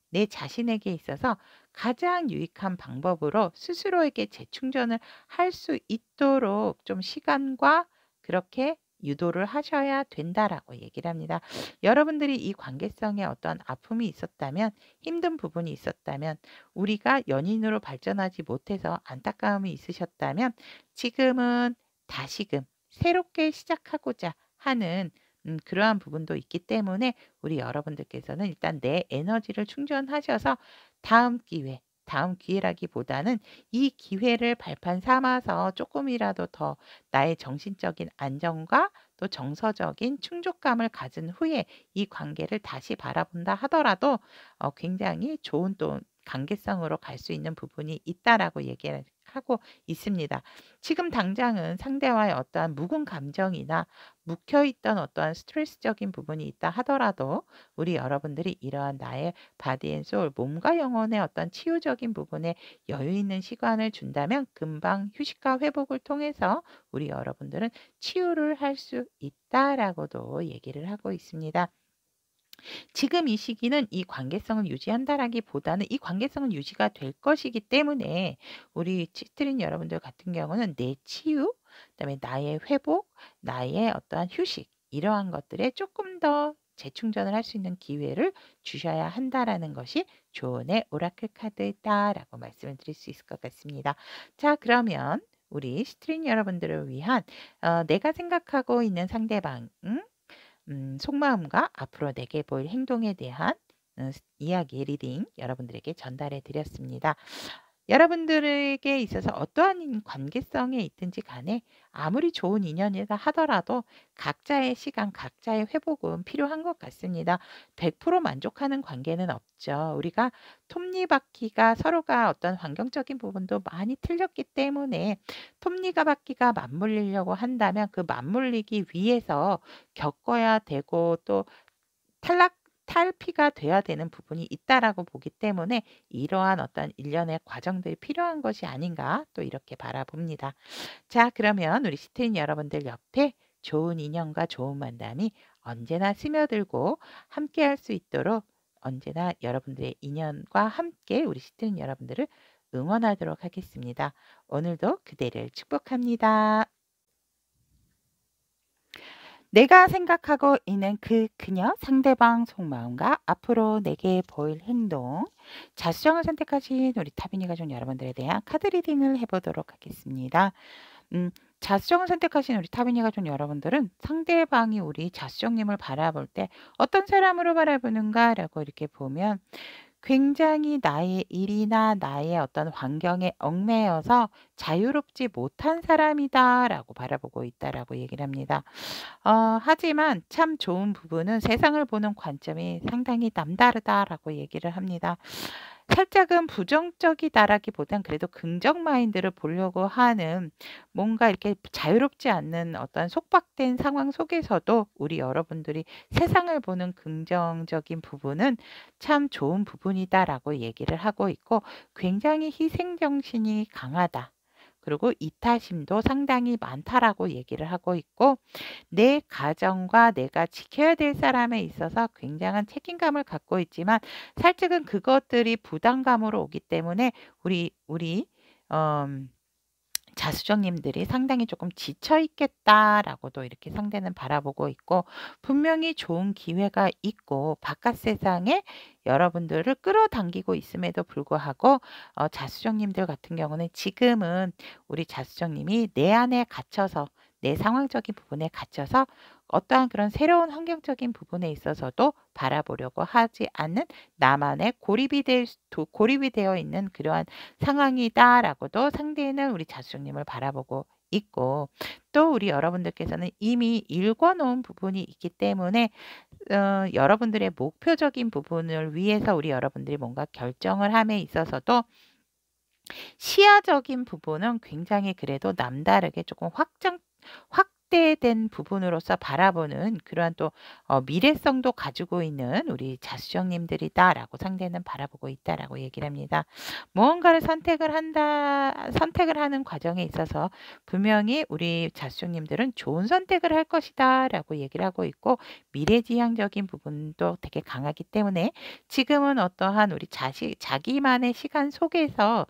내 자신에게 있어서 가장 유익한 방법으로 스스로에게 재충전을 할 수 있도록 좀 시간과 그렇게 유도를 하셔야 된다라고 얘기를 합니다. 여러분들이 이 관계성에 어떤 아픔이 있었다면, 힘든 부분이 있었다면, 우리가 연인으로 발전하지 못해서 안타까움이 있으셨다면 지금은 다시금 새롭게 시작하고자 하는 그러한 부분도 있기 때문에 우리 여러분들께서는 일단 내 에너지를 충전하셔서 다음 기회라기보다는 이 기회를 발판 삼아서 조금이라도 더 나의 정신적인 안정과 또 정서적인 충족감을 가진 후에 이 관계를 다시 바라본다 하더라도 굉장히 좋은 또 관계성으로 갈 수 있는 부분이 있다라고 얘기를 하고 있습니다. 지금 당장은 상대와의 어떠한 묵은 감정이나 묵혀있던 어떠한 스트레스적인 부분이 있다 하더라도 우리 여러분들이 이러한 나의 바디 앤 소울, 몸과 영혼의 어떤 치유적인 부분에 여유 있는 시간을 준다면 금방 휴식과 회복을 통해서 우리 여러분들은 치유를 할 수 있다라고도 얘기를 하고 있습니다. 지금 이 시기는 이 관계성을 유지한다라기보다는 이 관계성은 유지가 될 것이기 때문에 우리 치트린 여러분들 같은 경우는 내 치유, 그다음에 나의 회복, 나의 어떠한 휴식 이러한 것들에 조금 더 재충전을 할 수 있는 기회를 주셔야 한다라는 것이 조언의 오라클 카드다라고 말씀을 드릴 수 있을 것 같습니다. 자, 그러면 우리 시트린 여러분들을 위한 내가 생각하고 있는 상대방 속마음과 앞으로 내게 보일 행동에 대한 이야기 리딩 여러분들에게 전달해 드렸습니다. 여러분들에게 있어서 어떠한 관계성에 있든지 간에 아무리 좋은 인연이라 하더라도 각자의 시간, 각자의 회복은 필요한 것 같습니다. 100% 만족하는 관계는 없죠. 우리가 톱니바퀴가 서로가 어떤 환경적인 부분도 많이 틀렸기 때문에 톱니바퀴가 맞물리려고 한다면 그 맞물리기 위해서 겪어야 되고 또 탈피가 돼야 되는 부분이 있다라고 보기 때문에 이러한 어떤 일련의 과정들이 필요한 것이 아닌가 또 이렇게 바라봅니다. 자, 그러면 우리 시트인 여러분들 옆에 좋은 인연과 좋은 만남이 언제나 스며들고 함께할 수 있도록 언제나 여러분들의 인연과 함께 우리 시트인 여러분들을 응원하도록 하겠습니다. 오늘도 그대를 축복합니다. 내가 생각하고 있는 그녀 상대방 속마음과 앞으로 내게 보일 행동 자수정을 선택하신 우리 타비니 가족 여러분들에 대한 카드 리딩을 해보도록 하겠습니다. 자수정을 선택하신 우리 타비니 가족 여러분들은 상대방이 우리 자수정님을 바라볼 때 어떤 사람으로 바라보는가 라고 이렇게 보면 굉장히 나의 일이나 나의 어떤 환경에 얽매여서 자유롭지 못한 사람이다라고 바라보고 있다라고 얘기를 합니다. 하지만 참 좋은 부분은 세상을 보는 관점이 상당히 남다르다라고 얘기를 합니다. 살짝은 부정적이다라기보단 그래도 긍정 마인드를 보려고 하는 뭔가 이렇게 자유롭지 않는 어떤 속박된 상황 속에서도 우리 여러분들이 세상을 보는 긍정적인 부분은 참 좋은 부분이다라고 얘기를 하고 있고 굉장히 희생정신이 강하다. 그리고 이타심도 상당히 많다라고 얘기를 하고 있고 내 가정과 내가 지켜야 될 사람에 있어서 굉장한 책임감을 갖고 있지만 살짝은 그것들이 부담감으로 오기 때문에 우리 자수정님들이 상당히 조금 지쳐 있겠다라고도 이렇게 상대는 바라보고 있고 분명히 좋은 기회가 있고 바깥 세상에 여러분들을 끌어당기고 있음에도 불구하고 자수정님들 같은 경우는 지금은 우리 자수정님이 내 안에 갇혀서 내 상황적인 부분에 갇혀서 어떠한 그런 새로운 환경적인 부분에 있어서도 바라보려고 하지 않는 나만의 고립이 되어 있는 그러한 상황이다라고도 상대는 우리 자수정님을 바라보고 있고 또 우리 여러분들께서는 이미 읽어놓은 부분이 있기 때문에 여러분들의 목표적인 부분을 위해서 우리 여러분들이 뭔가 결정을 함에 있어서도 시야적인 부분은 굉장히 그래도 남다르게 조금 확대된 부분으로서 바라보는 그러한 또 미래성도 가지고 있는 우리 자수정님들이다라고 상대는 바라보고 있다라고 얘기를 합니다. 무언가를 선택을 하는 과정에 있어서 분명히 우리 자수정님들은 좋은 선택을 할 것이다라고 얘기를 하고 있고, 미래지향적인 부분도 되게 강하기 때문에 지금은 어떠한 우리 자기만의 시간 속에서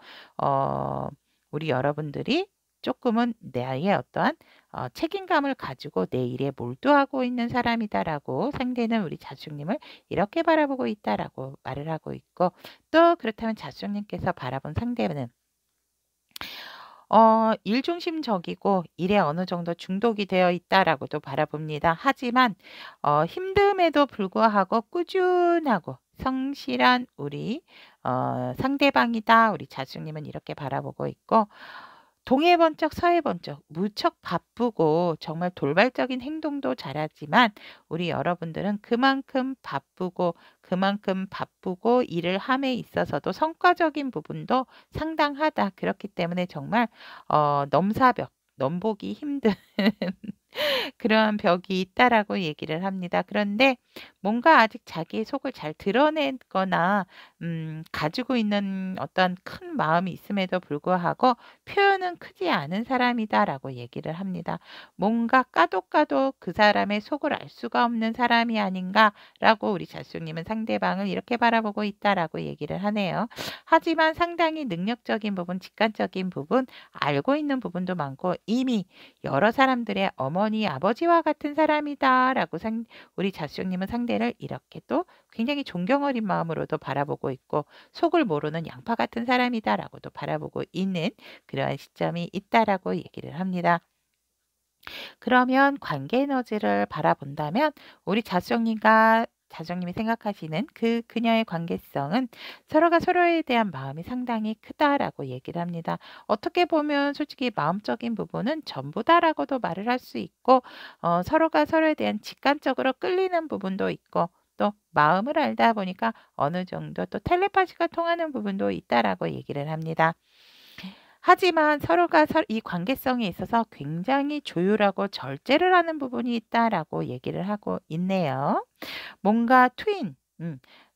우리 여러분들이 조금은 나의 어떠한 책임감을 가지고 내 일에 몰두하고 있는 사람이다라고 상대는 우리 자수님을 이렇게 바라보고 있다라고 말을 하고 있고, 또 그렇다면 자수님께서 바라본 상대는 일중심적이고 일에 어느 정도 중독이 되어 있다라고도 바라봅니다. 하지만 힘듦에도 불구하고 꾸준하고 성실한 우리 상대방이다. 우리 자수님은 이렇게 바라보고 있고, 동해 번쩍 서해 번쩍 무척 바쁘고 정말 돌발적인 행동도 잘하지만 우리 여러분들은 그만큼 바쁘고 일을 함에 있어서도 성과적인 부분도 상당하다. 그렇기 때문에 정말 넘사벽, 넘보기 힘든 그러한 벽이 있다라고 얘기를 합니다. 그런데 뭔가 아직 자기의 속을 잘 드러내거나 가지고 있는 어떤 큰 마음이 있음에도 불구하고 표현은 크지 않은 사람이다라고 얘기를 합니다. 뭔가 까도 그 사람의 속을 알 수가 없는 사람이 아닌가라고 우리 자수님은 상대방을 이렇게 바라보고 있다라고 얘기를 하네요. 하지만 상당히 능력적인 부분, 직관적인 부분, 알고 있는 부분도 많고 이미 여러 사람들의 어머니, 아버지와 같은 사람이다라고 우리 자수님은 상대를 이렇게 또 굉장히 존경 어린 마음으로도 바라보고 있고, 속을 모르는 양파 같은 사람이다라고도 바라보고 있는 그러한 시점이 있다라고 얘기를 합니다. 그러면 관계 에너지를 바라본다면 우리 자수님이 생각하시는 그녀의 관계성은 서로가 서로에 대한 마음이 상당히 크다라고 얘기를 합니다. 어떻게 보면 솔직히 마음적인 부분은 전부다라고도 말을 할 수 있고, 서로가 서로에 대한 직관적으로 끌리는 부분도 있고, 또 마음을 알다 보니까 어느 정도 또 텔레파시가 통하는 부분도 있다라고 얘기를 합니다. 하지만 서로가 이 관계성에 있어서 굉장히 조율하고 절제를 하는 부분이 있다라고 얘기를 하고 있네요. 뭔가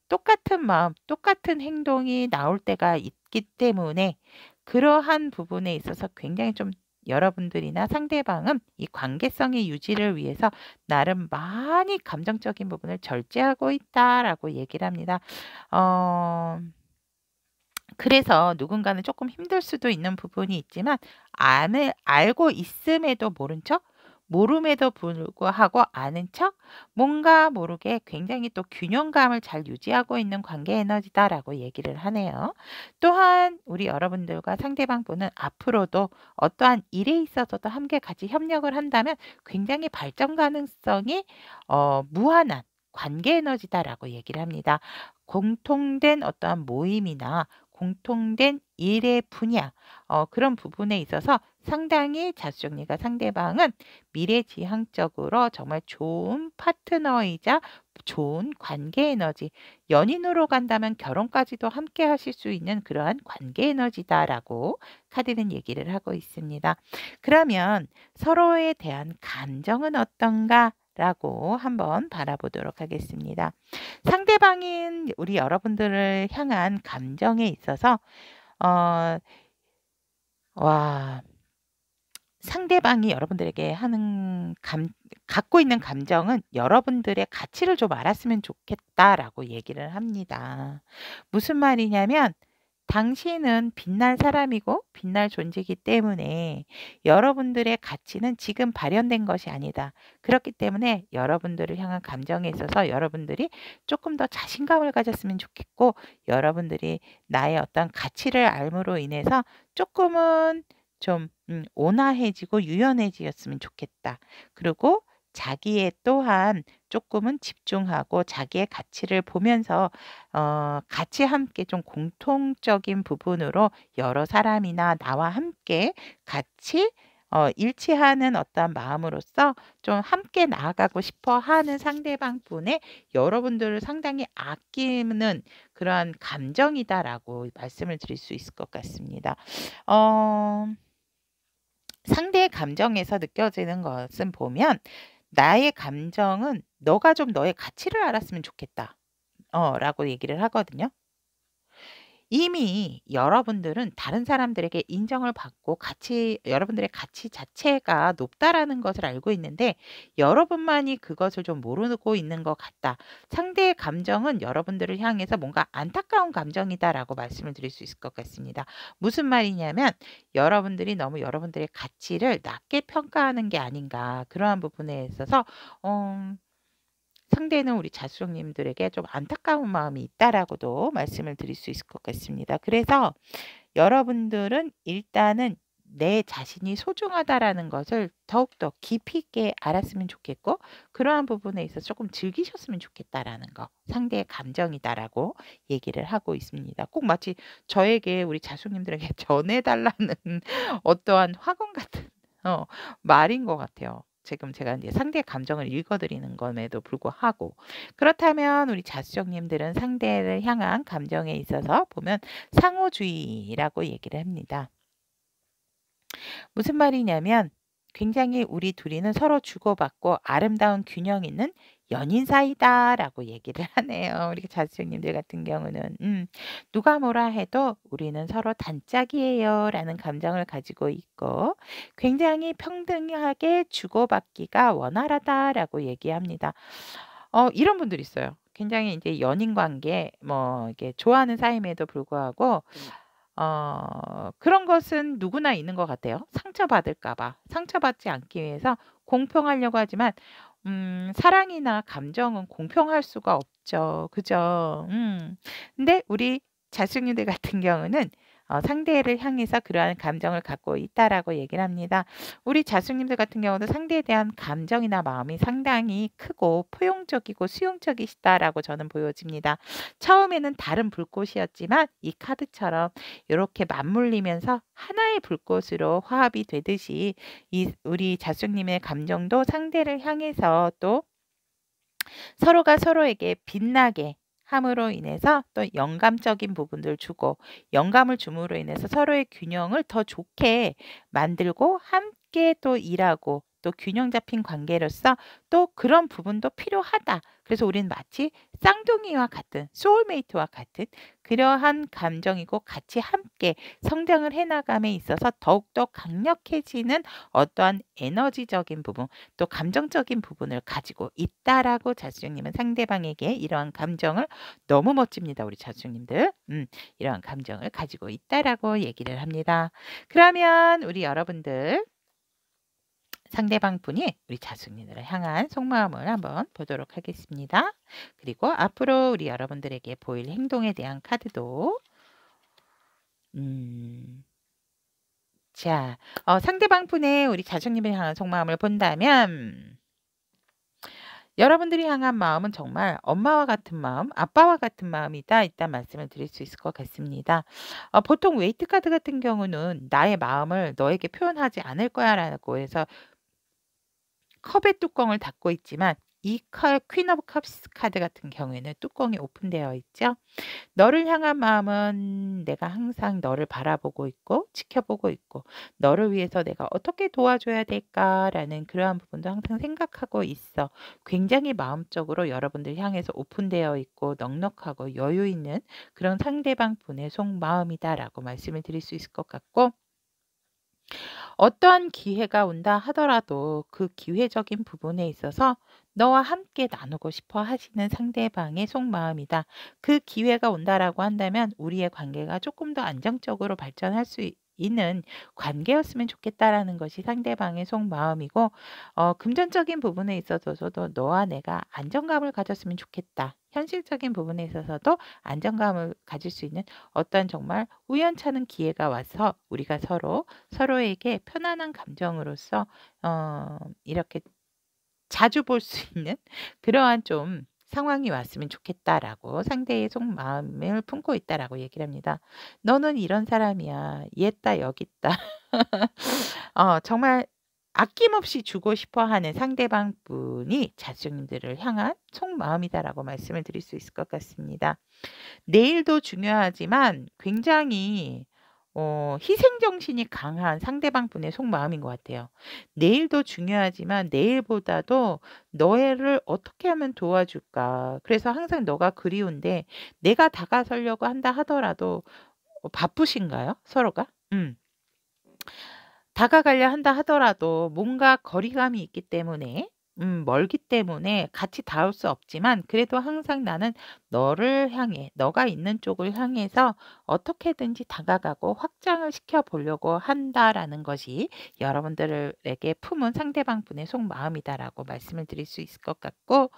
똑같은 마음, 똑같은 행동이 나올 때가 있기 때문에 그러한 부분에 있어서 굉장히 좀 여러분들이나 상대방은 이 관계성의 유지를 위해서 나름 많이 감정적인 부분을 절제하고 있다라고 얘기를 합니다. 그래서 누군가는 조금 힘들 수도 있는 부분이 있지만 알고 있음에도 모른 척, 모름에도 불구하고 아는 척, 뭔가 모르게 굉장히 또 균형감을 잘 유지하고 있는 관계 에너지다라고 얘기를 하네요. 또한 우리 여러분들과 상대방 분은 앞으로도 어떠한 일에 있어서도 함께 같이 협력을 한다면 굉장히 발전 가능성이 무한한 관계 에너지다라고 얘기를 합니다. 공통된 어떠한 모임이나 공통된 일의 분야, 그런 부분에 있어서 상당히 자수정리가 상대방은 미래지향적으로 정말 좋은 파트너이자 좋은 관계 에너지, 연인으로 간다면 결혼까지도 함께 하실 수 있는 그러한 관계 에너지다라고 카드는 얘기를 하고 있습니다. 그러면 서로에 대한 감정은 어떤가? 라고 한번 바라보도록 하겠습니다. 상대방인 우리 여러분들을 향한 감정에 있어서 어, 와, 상대방이 여러분들에게 갖고 있는 감정은 여러분들의 가치를 좀 알았으면 좋겠다라고 얘기를 합니다. 무슨 말이냐면 당신은 빛날 사람이고 빛날 존재이기 때문에 여러분들의 가치는 지금 발현된 것이 아니다. 그렇기 때문에 여러분들을 향한 감정에 있어서 여러분들이 조금 더 자신감을 가졌으면 좋겠고, 여러분들이 나의 어떤 가치를 알므로 인해서 조금은 좀 온화해지고 유연해지었으면 좋겠다. 그리고 자기의 또한 조금은 집중하고 자기의 가치를 보면서 같이 함께 좀 공통적인 부분으로 여러 사람이나 나와 함께 같이 일치하는 어떤 마음으로서 좀 함께 나아가고 싶어 하는 상대방 분의 여러분들을 상당히 아끼는 그러한 감정이다라고 말씀을 드릴 수 있을 것 같습니다. 상대의 감정에서 느껴지는 것은 보면 나의 감정은 "너가 좀 너의 가치를 알았으면 좋겠다." 라고 얘기를 하거든요. 이미 여러분들은 다른 사람들에게 인정을 받고 가치 여러분들의 가치 자체가 높다라는 것을 알고 있는데 여러분만이 그것을 좀 모르고 있는 것 같다. 상대의 감정은 여러분들을 향해서 뭔가 안타까운 감정이다라고 말씀을 드릴 수 있을 것 같습니다. 무슨 말이냐면 여러분들이 너무 여러분들의 가치를 낮게 평가하는 게 아닌가 그러한 부분에 있어서 어 상대는 우리 자수령님들에게 좀 안타까운 마음이 있다라고도 말씀을 드릴 수 있을 것 같습니다. 그래서 여러분들은 일단은 내 자신이 소중하다라는 것을 더욱더 깊이 있게 알았으면 좋겠고 그러한 부분에 있어서 조금 즐기셨으면 좋겠다라는 거 상대의 감정이다라고 얘기를 하고 있습니다. 꼭 마치 저에게 우리 자수님들에게 전해달라는 어떠한 확언 같은 어, 말인 것 같아요. 지금 제가 이제 상대의 감정을 읽어드리는 것에도 불구하고 그렇다면 우리 자수정님들은 상대를 향한 감정에 있어서 보면 상호주의라고 얘기를 합니다. 무슨 말이냐면 굉장히 우리 둘이는 서로 주고받고 아름다운 균형 있는 연인 사이다라고 얘기를 하네요. 우리 자수님들 같은 경우는 누가 뭐라 해도 우리는 서로 단짝이에요라는 감정을 가지고 있고 굉장히 평등하게 주고받기가 원활하다라고 얘기합니다. 이런 분들이 있어요. 굉장히 이제 연인 관계 뭐 이게 좋아하는 사이임에도 불구하고 그런 것은 누구나 있는 것 같아요. 상처받을까 봐. 상처받지 않기 위해서 공평하려고 하지만 사랑이나 감정은 공평할 수가 없죠. 그죠? 근데 우리 자숙님들 같은 경우는 상대를 향해서 그러한 감정을 갖고 있다라고 얘기를 합니다. 우리 자숙님들 같은 경우도 상대에 대한 감정이나 마음이 상당히 크고 포용적이고 수용적이시다라고 저는 보여집니다. 처음에는 다른 불꽃이었지만 이 카드처럼 이렇게 맞물리면서 하나의 불꽃으로 화합이 되듯이 이 우리 자숙님의 감정도 상대를 향해서 또 서로가 서로에게 빛나게 함으로 인해서 또 영감적인 부분들 주고 영감을 줌으로 인해서 서로의 균형을 더 좋게 만들고 함께 또 일하고 또 균형 잡힌 관계로서 또 그런 부분도 필요하다. 그래서 우리는 마치 쌍둥이와 같은 소울메이트와 같은 그러한 감정이고 같이 함께 성장을 해나감에 있어서 더욱더 강력해지는 어떠한 에너지적인 부분 또 감정적인 부분을 가지고 있다라고 자수님은 상대방에게 이러한 감정을 너무 멋집니다. 우리 자수님들. 이러한 감정을 가지고 있다라고 얘기를 합니다. 그러면 우리 여러분들 상대방 분이 우리 자수님들을 향한 속마음을 한번 보도록 하겠습니다. 그리고 앞으로 우리 여러분들에게 보일 행동에 대한 카드도 자, 상대방 분의 우리 자수님을 향한 속마음을 본다면 여러분들이 향한 마음은 정말 엄마와 같은 마음, 아빠와 같은 마음이다. 일단 말씀을 드릴 수 있을 것 같습니다. 보통 웨이트 카드 같은 경우는 나의 마음을 너에게 표현하지 않을 거야라고 해서 컵의 뚜껑을 닫고 있지만 이 퀸 오브 컵스 카드 같은 경우에는 뚜껑이 오픈되어 있죠. 너를 향한 마음은 내가 항상 너를 바라보고 있고 지켜보고 있고 너를 위해서 내가 어떻게 도와줘야 될까라는 그러한 부분도 항상 생각하고 있어. 굉장히 마음적으로 여러분들 향해서 오픈되어 있고 넉넉하고 여유 있는 그런 상대방 분의 속마음이다라고 말씀을 드릴 수 있을 것 같고 어떠한 기회가 온다 하더라도 그 기회적인 부분에 있어서 너와 함께 나누고 싶어 하시는 상대방의 속마음이다. 그 기회가 온다라고 한다면 우리의 관계가 조금 더 안정적으로 발전할 수 있는 관계였으면 좋겠다라는 것이 상대방의 속마음이고 금전적인 부분에 있어서도 너와 내가 안정감을 가졌으면 좋겠다. 현실적인 부분에 있어서도 안정감을 가질 수 있는 어떤 정말 우연찮은 기회가 와서 우리가 서로에게 편안한 감정으로서 이렇게 자주 볼 수 있는 그러한 좀 상황이 왔으면 좋겠다라고 상대의 속마음을 품고 있다라고 얘기를 합니다. "너는 이런 사람이야. 얘다 여깄다." 정말 아낌없이 주고 싶어 하는 상대방 분이 자식님들을 향한 속마음이다라고 말씀을 드릴 수 있을 것 같습니다. 내일도 중요하지만 굉장히 희생정신이 강한 상대방 분의 속마음인 것 같아요. 내 일도 중요하지만 내 일보다도 너를 어떻게 하면 도와줄까. 그래서 항상 너가 그리운데 내가 다가서려고 한다 하더라도 바쁘신가요? 서로가? 다가가려 한다 하더라도 뭔가 거리감이 있기 때문에 멀기 때문에 같이 닿을 수 없지만 그래도 항상 나는 너를 향해 너가 있는 쪽을 향해서 어떻게든지 다가가고 확장을 시켜 보려고 한다라는 것이 여러분들에게 품은 상대방 분의 속마음이다라고 말씀을 드릴 수 있을 것 같고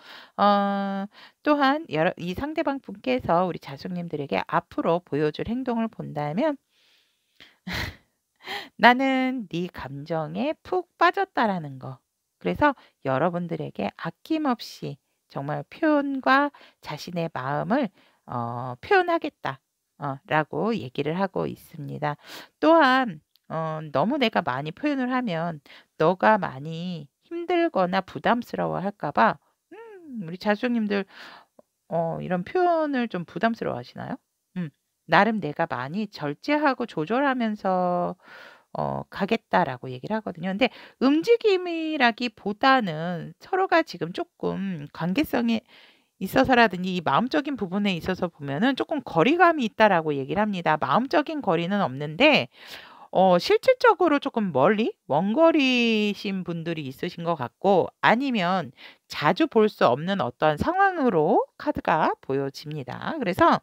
또한 이 상대방 분께서 우리 자숙님들에게 앞으로 보여줄 행동을 본다면 나는 네 감정에 푹 빠졌다라는 거. 그래서 여러분들에게 아낌없이 정말 표현과 자신의 마음을 표현하겠다. 라고 얘기를 하고 있습니다. 또한 너무 내가 많이 표현을 하면 너가 많이 힘들거나 부담스러워 할까 봐 우리 자수님들 이런 표현을 좀 부담스러워 하시나요? 나름 내가 많이 절제하고 조절하면서 가겠다라고 얘기를 하거든요. 근데 움직임이라기보다는 서로가 지금 조금 관계성에 있어서라든지 이 마음적인 부분에 있어서 보면은 조금 거리감이 있다라고 얘기를 합니다. 마음적인 거리는 없는데 실질적으로 조금 멀리 원거리신 분들이 있으신 것 같고 아니면 자주 볼 수 없는 어떤 상황으로 카드가 보여집니다. 그래서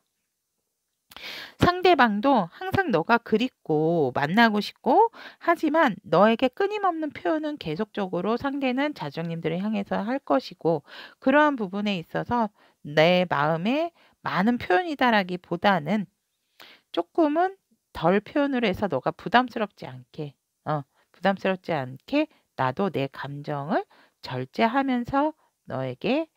상대방도 항상 너가 그립고 만나고 싶고 하지만 너에게 끊임없는 표현은 계속적으로 상대는 자정님들을 향해서 할 것이고 그러한 부분에 있어서 내 마음에 많은 표현이다라기보다는 조금은 덜 표현을 해서 너가 부담스럽지 않게 나도 내 감정을 절제하면서 너에게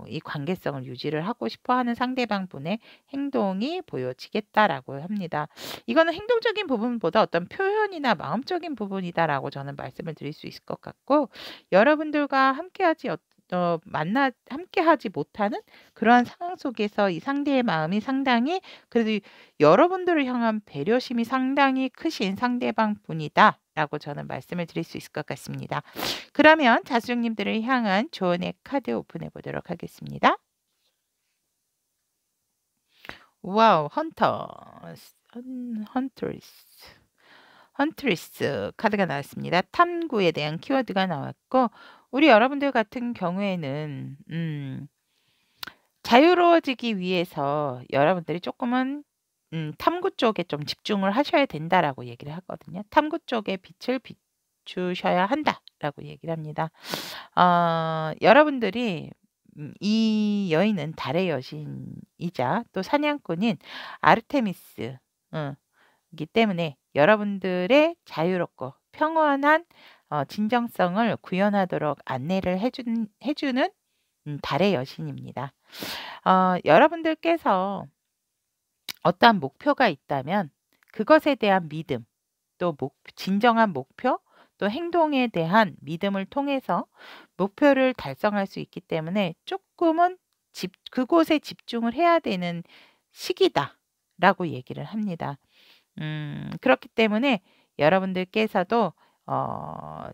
이 관계성을 유지를 하고 싶어 하는 상대방 분의 행동이 보여지겠다라고 합니다. 이거는 행동적인 부분보다 어떤 표현이나 마음적인 부분이다라고 저는 말씀을 드릴 수 있을 것 같고 여러분들과 함께하지 못하는 그러한 상황 속에서 이 상대의 마음이 상당히 그래도 여러분들을 향한 배려심이 상당히 크신 상대방 분이다라고 저는 말씀을 드릴 수 있을 것 같습니다. 그러면 자수님들을 향한 조언의 카드 오픈해 보도록 하겠습니다. 와우, 헌트리스 카드가 나왔습니다. 탐구에 대한 키워드가 나왔고 우리 여러분들 같은 경우에는 자유로워지기 위해서 여러분들이 조금은 탐구 쪽에 좀 집중을 하셔야 된다라고 얘기를 하거든요. 탐구 쪽에 빛을 비추셔야 한다라고 얘기를 합니다. 여러분들이 이 여인은 달의 여신이자 또 사냥꾼인 아르테미스 이기 때문에 여러분들의 자유롭고 평온한 진정성을 구현하도록 안내를 해주는 달의 여신입니다. 여러분들께서 어떠한 목표가 있다면 그것에 대한 믿음, 또 진정한 목표, 또 행동에 대한 믿음을 통해서 목표를 달성할 수 있기 때문에 조금은 그곳에 집중을 해야 되는 시기다라고 얘기를 합니다. 그렇기 때문에 여러분들께서도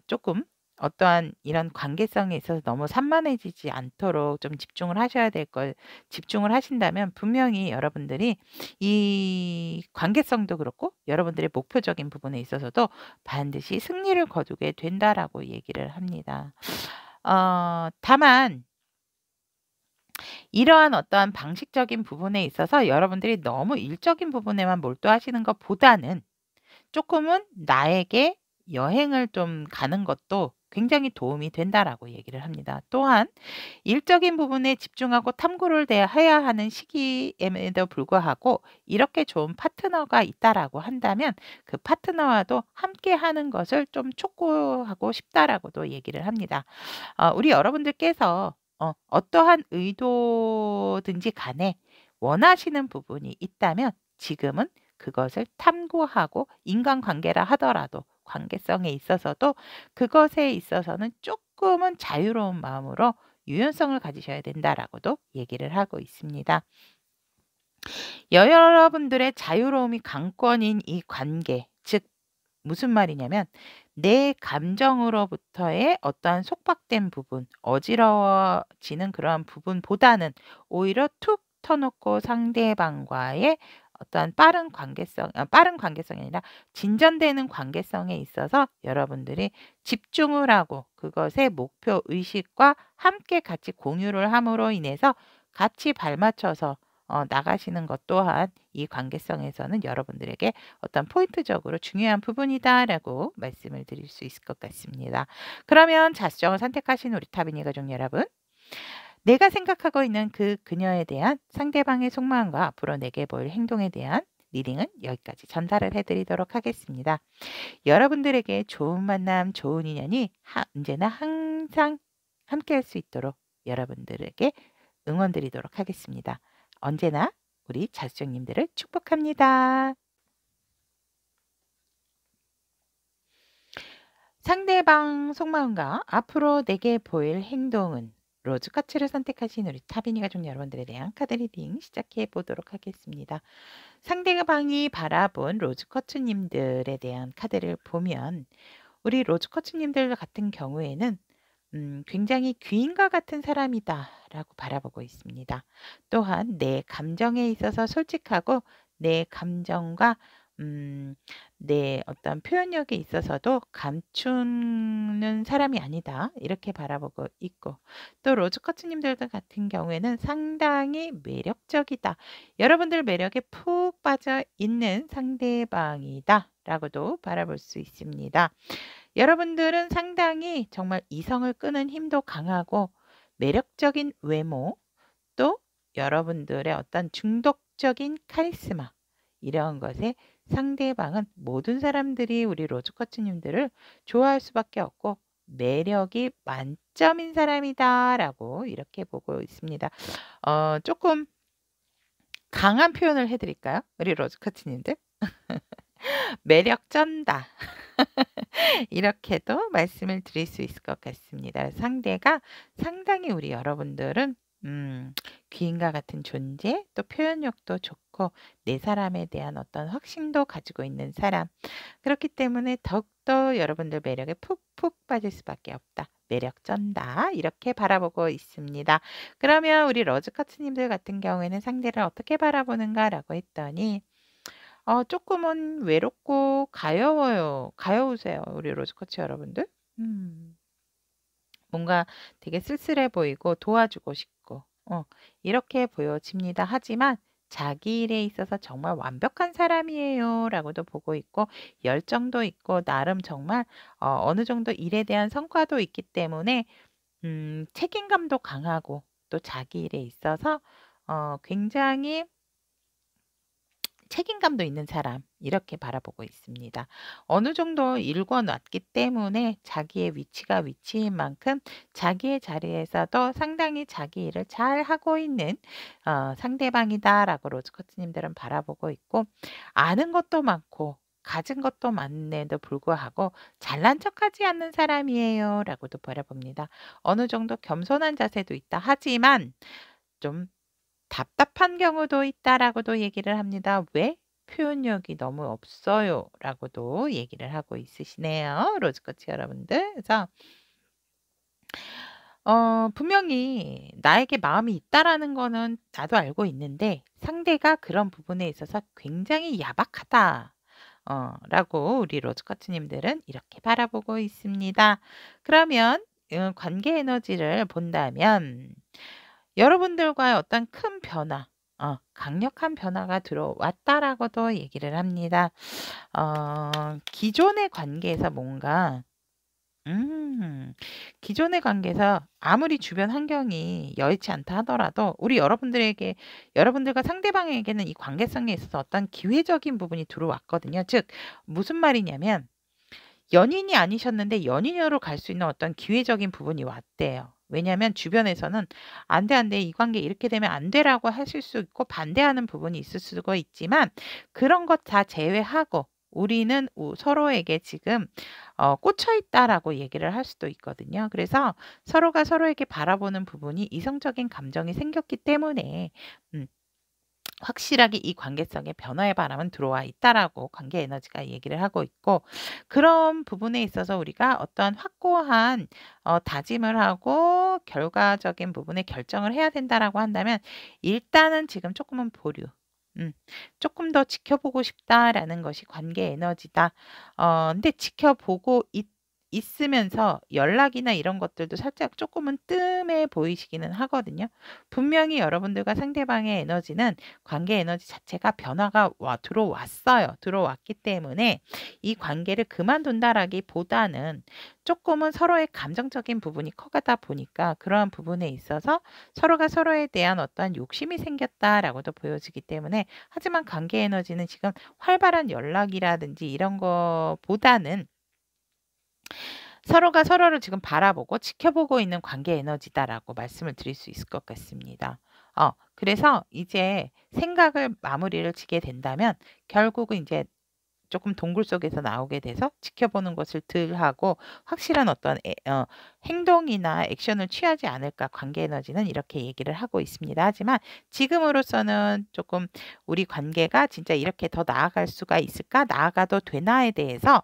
조금 어떠한 이런 관계성에 있어서 너무 산만해지지 않도록 좀 집중을 하신다면 분명히 여러분들이 이 관계성도 그렇고 여러분들의 목표적인 부분에 있어서도 반드시 승리를 거두게 된다라고 얘기를 합니다. 다만 이러한 어떠한 방식적인 부분에 있어서 여러분들이 너무 일적인 부분에만 몰두하시는 것보다는 조금은 나에게 여행을 좀 가는 것도 굉장히 도움이 된다라고 얘기를 합니다. 또한 일적인 부분에 집중하고 탐구를 해야 하는 시기임에도 불구하고 이렇게 좋은 파트너가 있다라고 한다면 그 파트너와도 함께 하는 것을 좀 촉구하고 싶다라고도 얘기를 합니다. 우리 여러분들께서 어떠한 의도든지 간에 원하시는 부분이 있다면 지금은 그것을 탐구하고 인간관계라 하더라도 관계성에 있어서도 그것에 있어서는 조금은 자유로운 마음으로 유연성을 가지셔야 된다라고도 얘기를 하고 있습니다. 여러분들의 자유로움이 강권인 이 관계, 즉 무슨 말이냐면 내 감정으로부터의 어떠한 속박된 부분, 어지러워지는 그러한 부분보다는 오히려 툭 터놓고 상대방과의 어떠한 빠른 관계성이 아니라 진전되는 관계성에 있어서 여러분들이 집중을 하고 그것의 목표 의식과 함께 같이 공유를 함으로 인해서 같이 발맞춰서 나가시는 것 또한 이 관계성에서는 여러분들에게 어떤 포인트적으로 중요한 부분이다라고 말씀을 드릴 수 있을 것 같습니다. 그러면 자수정을 선택하신 우리 타비니 가족 여러분, 내가 생각하고 있는 그 그녀에 대한 상대방의 속마음과 앞으로 내게 보일 행동에 대한 리딩은 여기까지 전달을 해드리도록 하겠습니다. 여러분들에게 좋은 만남, 좋은 인연이 언제나 항상 함께할 수 있도록 여러분들에게 응원드리도록 하겠습니다. 언제나 우리 자수정님들을 축복합니다. 상대방 속마음과 앞으로 내게 보일 행동은 로즈커츠를 선택하신 우리 타비니 가족 여러분들에 대한 카드 리딩 시작해 보도록 하겠습니다. 상대방이 바라본 로즈커츠님들에 대한 카드를 보면 우리 로즈커츠님들 같은 경우에는 굉장히 귀인과 같은 사람이다라고 바라보고 있습니다. 또한 내 감정에 있어서 솔직하고 내 감정과 내 어떤 표현력에 있어서도 감추는 사람이 아니다. 이렇게 바라보고 있고 또 로즈커츠님들 같은 경우에는 상당히 매력적이다. 여러분들 매력에 푹 빠져 있는 상대방이다. 라고도 바라볼 수 있습니다. 여러분들은 상당히 정말 이성을 끄는 힘도 강하고 매력적인 외모, 또 여러분들의 어떤 중독적인 카리스마 이런 것에 상대방은 모든 사람들이 우리 로즈커츠님들을 좋아할 수밖에 없고 매력이 만점인 사람이다 라고 이렇게 보고 있습니다. 조금 강한 표현을 해드릴까요? 우리 로즈커츠님들? 매력 쩐다. 이렇게도 말씀을 드릴 수 있을 것 같습니다. 상대가 상당히 우리 여러분들은 귀인과 같은 존재, 또 표현력도 좋고 내 사람에 대한 어떤 확신도 가지고 있는 사람. 그렇기 때문에 더욱더 여러분들 매력에 푹푹 빠질 수밖에 없다. 매력 쩐다. 이렇게 바라보고 있습니다. 그러면 우리 러즈커츠님들 같은 경우에는 상대를 어떻게 바라보는가라고 했더니 조금은 외롭고 가여우세요. 우리 로즈코치 여러분들. 뭔가 되게 쓸쓸해 보이고 도와주고 싶고 이렇게 보여집니다. 하지만 자기 일에 있어서 정말 완벽한 사람이에요. 라고도 보고 있고 열정도 있고 나름 정말 어느 정도 일에 대한 성과도 있기 때문에 책임감도 강하고 또 자기 일에 있어서 굉장히 책임감도 있는 사람 이렇게 바라보고 있습니다. 어느 정도 일궈놨기 때문에 자기의 위치가 위치인 만큼 자기의 자리에서도 상당히 자기 일을 잘 하고 있는 상대방이다라고 로즈커츠님들은 바라보고 있고 아는 것도 많고 가진 것도 많음에도 불구하고 잘난 척하지 않는 사람이에요 라고도 바라봅니다. 어느 정도 겸손한 자세도 있다 하지만 좀 답답한 경우도 있다라고도 얘기를 합니다. 왜? 표현력이 너무 없어요. 라고도 얘기를 하고 있으시네요. 로즈코치 여러분들. 그래서 분명히 나에게 마음이 있다라는 거는 나도 알고 있는데 상대가 그런 부분에 있어서 굉장히 야박하다. 라고 우리 로즈커츠님들은 이렇게 바라보고 있습니다. 그러면 관계 에너지를 본다면 여러분들과의 어떤 큰 변화, 강력한 변화가 들어왔다라고도 얘기를 합니다. 기존의 관계에서 뭔가 기존의 관계에서 아무리 주변 환경이 여의치 않다 하더라도 우리 여러분들과 상대방에게는 이 관계성에 있어서 어떤 기회적인 부분이 들어왔거든요. 즉 무슨 말이냐면 연인이 아니셨는데 연인으로 갈 수 있는 어떤 기회적인 부분이 왔대요. 왜냐하면 주변에서는 안 돼, 안 돼. 이 관계 이렇게 되면 안 돼라고 하실 수 있고 반대하는 부분이 있을 수가 있지만 그런 것 다 제외하고 우리는 서로에게 지금 꽂혀 있다라고 얘기를 할 수도 있거든요. 그래서 서로가 서로에게 바라보는 부분이 이성적인 감정이 생겼기 때문에 확실하게 이 관계성에 변화의 바람은 들어와 있다라고 관계 에너지가 얘기를 하고 있고, 그런 부분에 있어서 우리가 어떤 확고한 다짐을 하고 결과적인 부분에 결정을 해야 된다라고 한다면, 일단은 지금 조금은 보류. 조금 더 지켜보고 싶다라는 것이 관계 에너지다. 근데 지켜보고 있으면서 연락이나 이런 것들도 살짝 조금은 뜸해 보이시기는 하거든요. 분명히 여러분들과 상대방의 에너지는, 관계 에너지 자체가 변화가 들어왔어요. 들어왔기 때문에 이 관계를 그만둔다라기보다는 조금은 서로의 감정적인 부분이 커가다 보니까 그러한 부분에 있어서 서로가 서로에 대한 어떠한 욕심이 생겼다라고도 보여지기 때문에, 하지만 관계 에너지는 지금 활발한 연락이라든지 이런 거보다는 서로가 서로를 지금 바라보고 지켜보고 있는 관계 에너지다라고 말씀을 드릴 수 있을 것 같습니다. 그래서 이제 생각을 마무리를 지게 된다면, 결국은 이제 조금 동굴 속에서 나오게 돼서 지켜보는 것을 덜 하고 확실한 어떤 행동이나 액션을 취하지 않을까 관계 에너지는 이렇게 얘기를 하고 있습니다. 하지만 지금으로서는 조금 우리 관계가 진짜 이렇게 더 나아갈 수가 있을까? 나아가도 되나에 대해서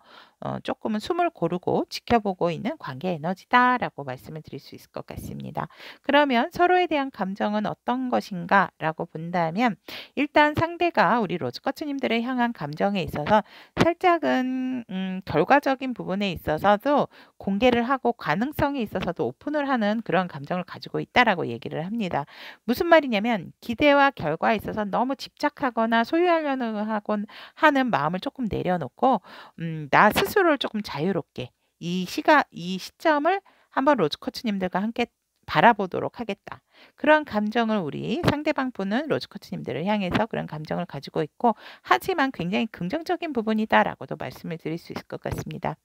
조금은 숨을 고르고 지켜보고 있는 관계 에너지다라고 말씀을 드릴 수 있을 것 같습니다. 그러면 서로에 대한 감정은 어떤 것인가라고 본다면, 일단 상대가 우리 로즈커츠님들을 향한 감정에 있어서 살짝은 결과적인 부분에 있어서도 공개를 하고 가능성에 있어서도 오픈을 하는 그런 감정을 가지고 있다라고 얘기를 합니다. 무슨 말이냐면, 기대와 결과에 있어서 너무 집착하거나 소유하려는 하는 마음을 조금 내려놓고, 나 스스로를 조금 자유롭게 이 시점을 한번 로즈코치님들과 함께 바라보도록 하겠다. 그런 감정을 우리 상대방 분은 로즈코치님들을 향해서 그런 감정을 가지고 있고, 하지만 굉장히 긍정적인 부분이다라고도 말씀을 드릴 수 있을 것 같습니다.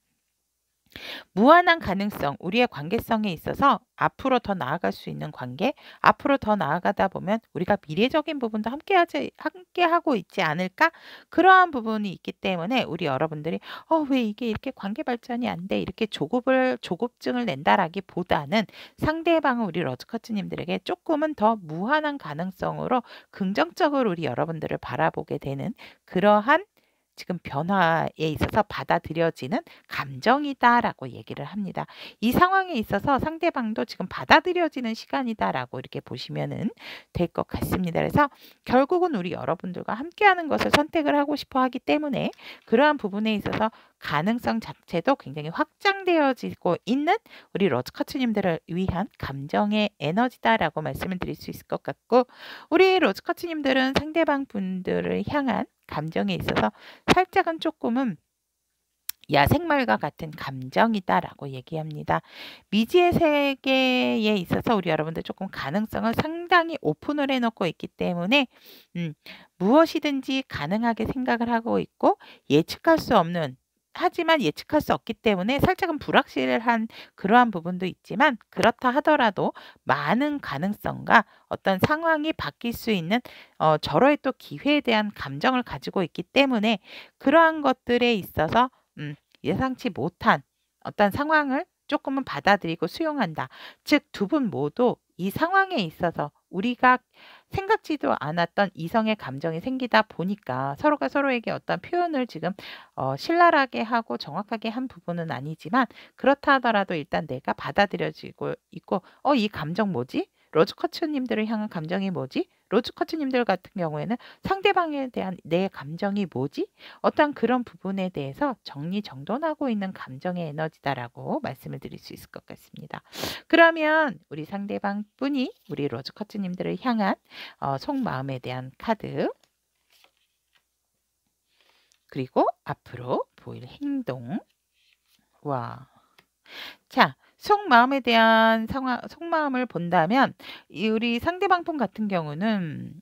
무한한 가능성, 우리의 관계성에 있어서 앞으로 더 나아갈 수 있는 관계, 앞으로 더 나아가다 보면 우리가 미래적인 부분도 함께 하고 있지 않을까? 그러한 부분이 있기 때문에 우리 여러분들이 왜 이게 이렇게 관계 발전이 안 돼? 이렇게 조급증을 낸다라기보다는, 상대방은 우리 러즈커츠님들에게 조금은 더 무한한 가능성으로 긍정적으로 우리 여러분들을 바라보게 되는 그러한 지금 변화에 있어서 받아들여지는 감정이다라고 얘기를 합니다. 이 상황에 있어서 상대방도 지금 받아들여지는 시간이다라고 이렇게 보시면은 될 것 같습니다. 그래서 결국은 우리 여러분들과 함께하는 것을 선택을 하고 싶어 하기 때문에, 그러한 부분에 있어서 가능성 자체도 굉장히 확장되어지고 있는 우리 로즈커츠님들을 위한 감정의 에너지다라고 말씀을 드릴 수 있을 것 같고, 우리 로즈커츠님들은 상대방 분들을 향한 감정에 있어서 살짝은 조금은 야생말과 같은 감정이다라고 얘기합니다. 미지의 세계에 있어서 우리 여러분들 조금 가능성을 상당히 오픈을 해놓고 있기 때문에 무엇이든지 가능하게 생각을 하고 있고, 예측할 수 없는, 하지만 예측할 수 없기 때문에 살짝은 불확실한 그러한 부분도 있지만, 그렇다 하더라도 많은 가능성과 어떤 상황이 바뀔 수 있는 절호의 또 기회에 대한 감정을 가지고 있기 때문에, 그러한 것들에 있어서 예상치 못한 어떤 상황을 조금은 받아들이고 수용한다. 즉, 두 분 모두 이 상황에 있어서 우리가 생각지도 않았던 이성의 감정이 생기다 보니까 서로가 서로에게 어떤 표현을 지금 신랄하게 하고 정확하게 한 부분은 아니지만, 그렇다 하더라도 일단 내가 받아들여지고 있고, 이 감정 뭐지? 로즈커츠님들을 향한 감정이 뭐지? 로즈커츠님들 같은 경우에는 상대방에 대한 내 감정이 뭐지? 어떤 그런 부분에 대해서 정리정돈하고 있는 감정의 에너지다라고 말씀을 드릴 수 있을 것 같습니다. 그러면 우리 상대방 분이 우리 로즈커츠님들을 향한 속마음에 대한 카드, 그리고 앞으로 보일 행동. 와. 자, 속마음에 대한 속마음을 본다면, 우리 상대방 분 같은 경우는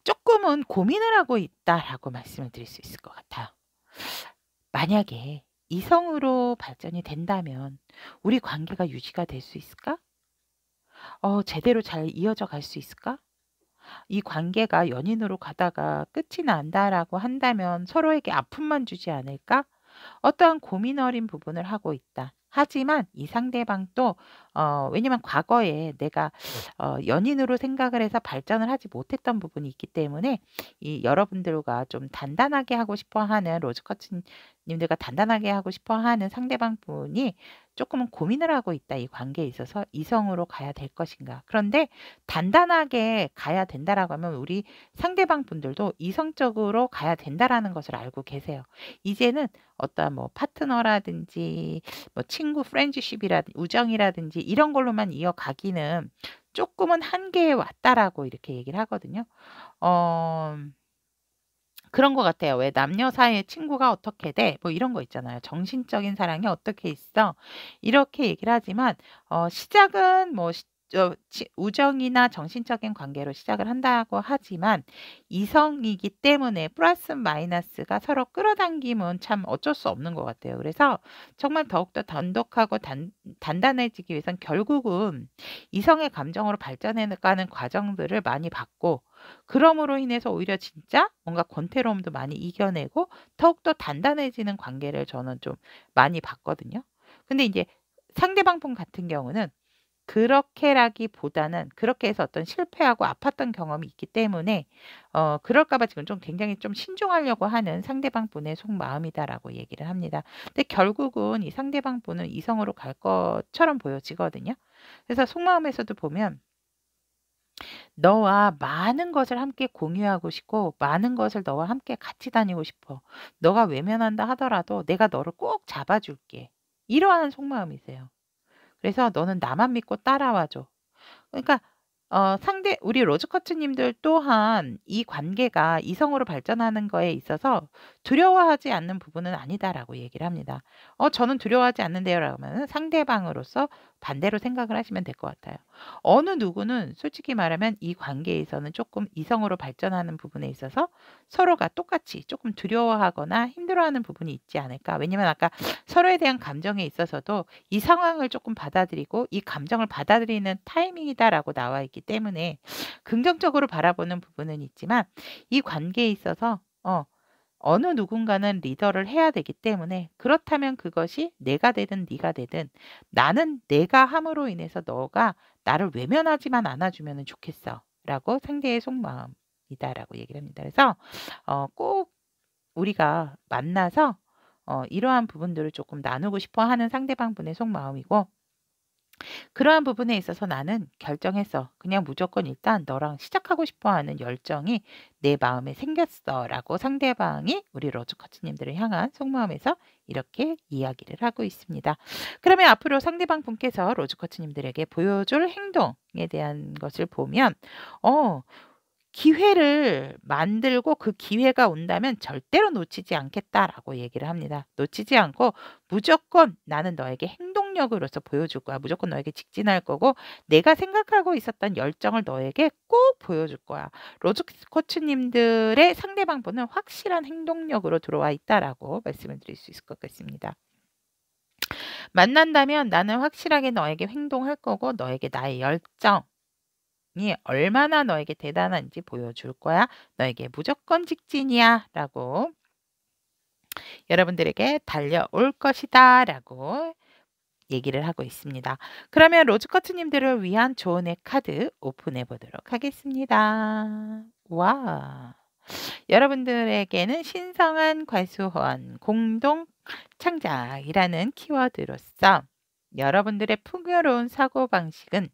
조금은 고민을 하고 있다라고 말씀을 드릴 수 있을 것 같아요. 만약에 이성으로 발전이 된다면 우리 관계가 유지가 될 수 있을까? 제대로 잘 이어져 갈 수 있을까? 이 관계가 연인으로 가다가 끝이 난다라고 한다면 서로에게 아픔만 주지 않을까? 어떠한 고민 어린 부분을 하고 있다. 하지만 이 상대방도 왜냐면 과거에 내가 연인으로 생각을 해서 발전을 하지 못했던 부분이 있기 때문에 이 여러분들과 좀 단단하게 하고 싶어 하는 로즈커츠 님들과 단단하게 하고 싶어 하는 상대방 분이 조금은 고민을 하고 있다. 이 관계에 있어서 이성으로 가야 될 것인가. 그런데 단단하게 가야 된다라고 하면 우리 상대방 분들도 이성적으로 가야 된다라는 것을 알고 계세요. 이제는 어떠한 뭐 파트너라든지 뭐 친구 프렌드십이라든지 우정이라든지 이런 걸로만 이어가기는 조금은 한계에 왔다라고 이렇게 얘기를 하거든요. 어 그런 것 같아요. 왜 남녀 사이의 친구가 어떻게 돼? 뭐 이런 거 있잖아요. 정신적인 사랑이 어떻게 있어? 이렇게 얘기를 하지만 시작은 뭐 우정이나 정신적인 관계로 시작을 한다고 하지만 이성이기 때문에 플러스 마이너스가 서로 끌어당김은 참 어쩔 수 없는 것 같아요. 그래서 정말 더욱더 단독하고 단단해지기 위해선 결국은 이성의 감정으로 발전해 가는 과정들을 많이 받고 그럼으로 인해서 오히려 진짜 뭔가 권태로움도 많이 이겨내고 더욱더 단단해지는 관계를 저는 좀 많이 봤거든요. 근데 이제 상대방 분 같은 경우는 그렇게라기보다는 그렇게 해서 어떤 실패하고 아팠던 경험이 있기 때문에 그럴까 봐 지금 좀 굉장히 좀 신중하려고 하는 상대방 분의 속마음이다라고 얘기를 합니다. 근데 결국은 이 상대방 분은 이성으로 갈 것처럼 보여지거든요. 그래서 속마음에서도 보면 너와 많은 것을 함께 공유하고 싶고 많은 것을 너와 함께 같이 다니고 싶어. 너가 외면한다 하더라도 내가 너를 꼭 잡아줄게. 이러한 속마음이세요. 그래서 너는 나만 믿고 따라와 줘. 그러니까 상대 우리 로즈커츠 님들 또한 이 관계가 이성으로 발전하는 거에 있어서 두려워하지 않는 부분은 아니다라고 얘기를 합니다. 저는 두려워하지 않는데요라고 하면은 상대방으로서 반대로 생각을 하시면 될 것 같아요. 어느 누구는 솔직히 말하면 이 관계에서는 조금 이성으로 발전하는 부분에 있어서 서로가 똑같이 조금 두려워하거나 힘들어하는 부분이 있지 않을까. 왜냐면 아까 서로에 대한 감정에 있어서도 이 상황을 조금 받아들이고 이 감정을 받아들이는 타이밍이다라고 나와 있기 때문에 긍정적으로 바라보는 부분은 있지만 이 관계에 있어서 어느 누군가는 리더를 해야 되기 때문에 그렇다면 그것이 내가 되든 네가 되든 나는 내가 함으로 인해서 너가 나를 외면하지만 않아주면 좋겠어 라고 상대의 속마음이다라고 얘기를 합니다. 그래서 꼭 우리가 만나서 이러한 부분들을 조금 나누고 싶어 하는 상대방 분의 속마음이고 그러한 부분에 있어서 나는 결정했어. 그냥 무조건 일단 너랑 시작하고 싶어 하는 열정이 내 마음에 생겼어라고 상대방이 우리 로즈커츠님들을 향한 속마음에서 이렇게 이야기를 하고 있습니다. 그러면 앞으로 상대방 분께서 로즈커츠님들에게 보여줄 행동에 대한 것을 보면 기회를 만들고 그 기회가 온다면 절대로 놓치지 않겠다라고 얘기를 합니다. 놓치지 않고 무조건 나는 너에게 행동력으로서 보여줄 거야. 무조건 너에게 직진할 거고 내가 생각하고 있었던 열정을 너에게 꼭 보여줄 거야. 로즈 코치님들의 상대방 분은 확실한 행동력으로 들어와 있다라고 말씀을 드릴 수 있을 것 같습니다. 만난다면 나는 확실하게 너에게 행동할 거고 너에게 나의 열정 이 얼마나 너에게 대단한지 보여줄 거야. 너에게 무조건 직진이야. 라고 여러분들에게 달려올 것이다. 라고 얘기를 하고 있습니다. 그러면 로즈커츠님들을 위한 조언의 카드 오픈해 보도록 하겠습니다. 와. 여러분들에게는 신성한 과수원 공동 창작이라는 키워드로서 여러분들의 풍요로운 사고방식은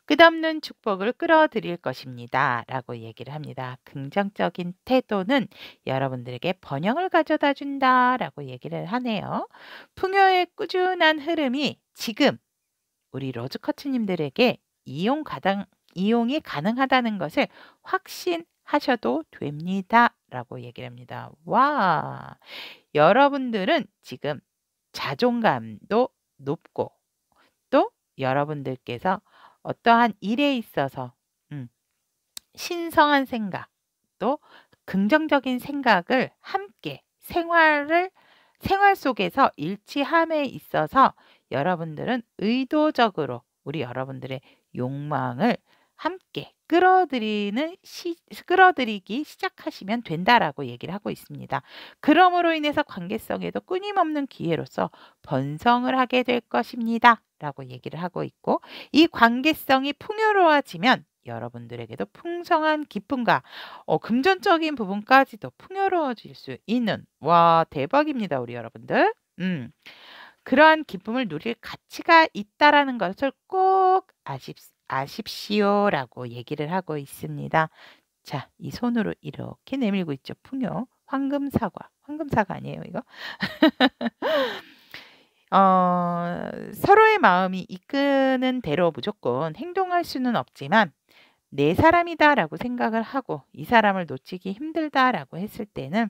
끝없는 축복을 끌어들일 것입니다. 라고 얘기를 합니다. 긍정적인 태도는 여러분들에게 번영을 가져다 준다. 라고 얘기를 하네요. 풍요의 꾸준한 흐름이 지금 우리 로즈커츠님들에게 이용이 가능하다는 것을 확신하셔도 됩니다. 라고 얘기를 합니다. 와, 여러분들은 지금 자존감도 높고 또 여러분들께서 어떠한 일에 있어서 신성한 생각 또 긍정적인 생각을 함께 생활 속에서 일치함에 있어서 여러분들은 의도적으로 우리 여러분들의 욕망을 함께 끌어들이기 시작하시면 된다라고 얘기를 하고 있습니다. 그럼으로 인해서 관계성에도 끊임없는 기회로서 번성을 하게 될 것입니다. 라고 얘기를 하고 있고, 이 관계성이 풍요로워지면 여러분들에게도 풍성한 기쁨과 금전적인 부분까지도 풍요로워질 수 있는, 와, 대박입니다, 우리 여러분들. 그러한 기쁨을 누릴 가치가 있다라는 것을 꼭 아십시오라고 얘기를 하고 있습니다. 자, 이 손으로 이렇게 내밀고 있죠. 풍요, 황금사과. 황금사과 아니에요, 이거? 서로의 마음이 이끄는 대로 무조건 행동할 수는 없지만 내 사람이다라고 생각을 하고 이 사람을 놓치기 힘들다라고 했을 때는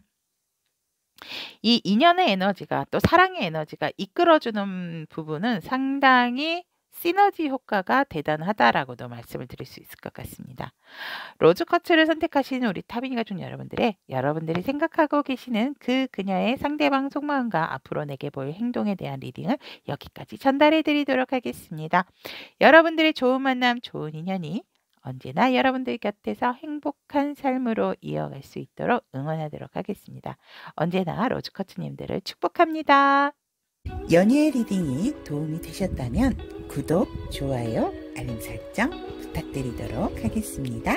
이 인연의 에너지가 또 사랑의 에너지가 이끌어주는 부분은 상당히 시너지 효과가 대단하다라고도 말씀을 드릴 수 있을 것 같습니다. 로즈쿼츠를 선택하시는 우리 타비니 가족 여러분들이 생각하고 계시는 그녀의 상대방 속마음과 앞으로 내게 보일 행동에 대한 리딩을 여기까지 전달해 드리도록 하겠습니다. 여러분들의 좋은 만남, 좋은 인연이 언제나 여러분들 곁에서 행복한 삶으로 이어갈 수 있도록 응원하도록 하겠습니다. 언제나 로즈쿼츠님들을 축복합니다. 연희의 리딩이 도움이 되셨다면 구독, 좋아요, 알림 설정 부탁드리도록 하겠습니다.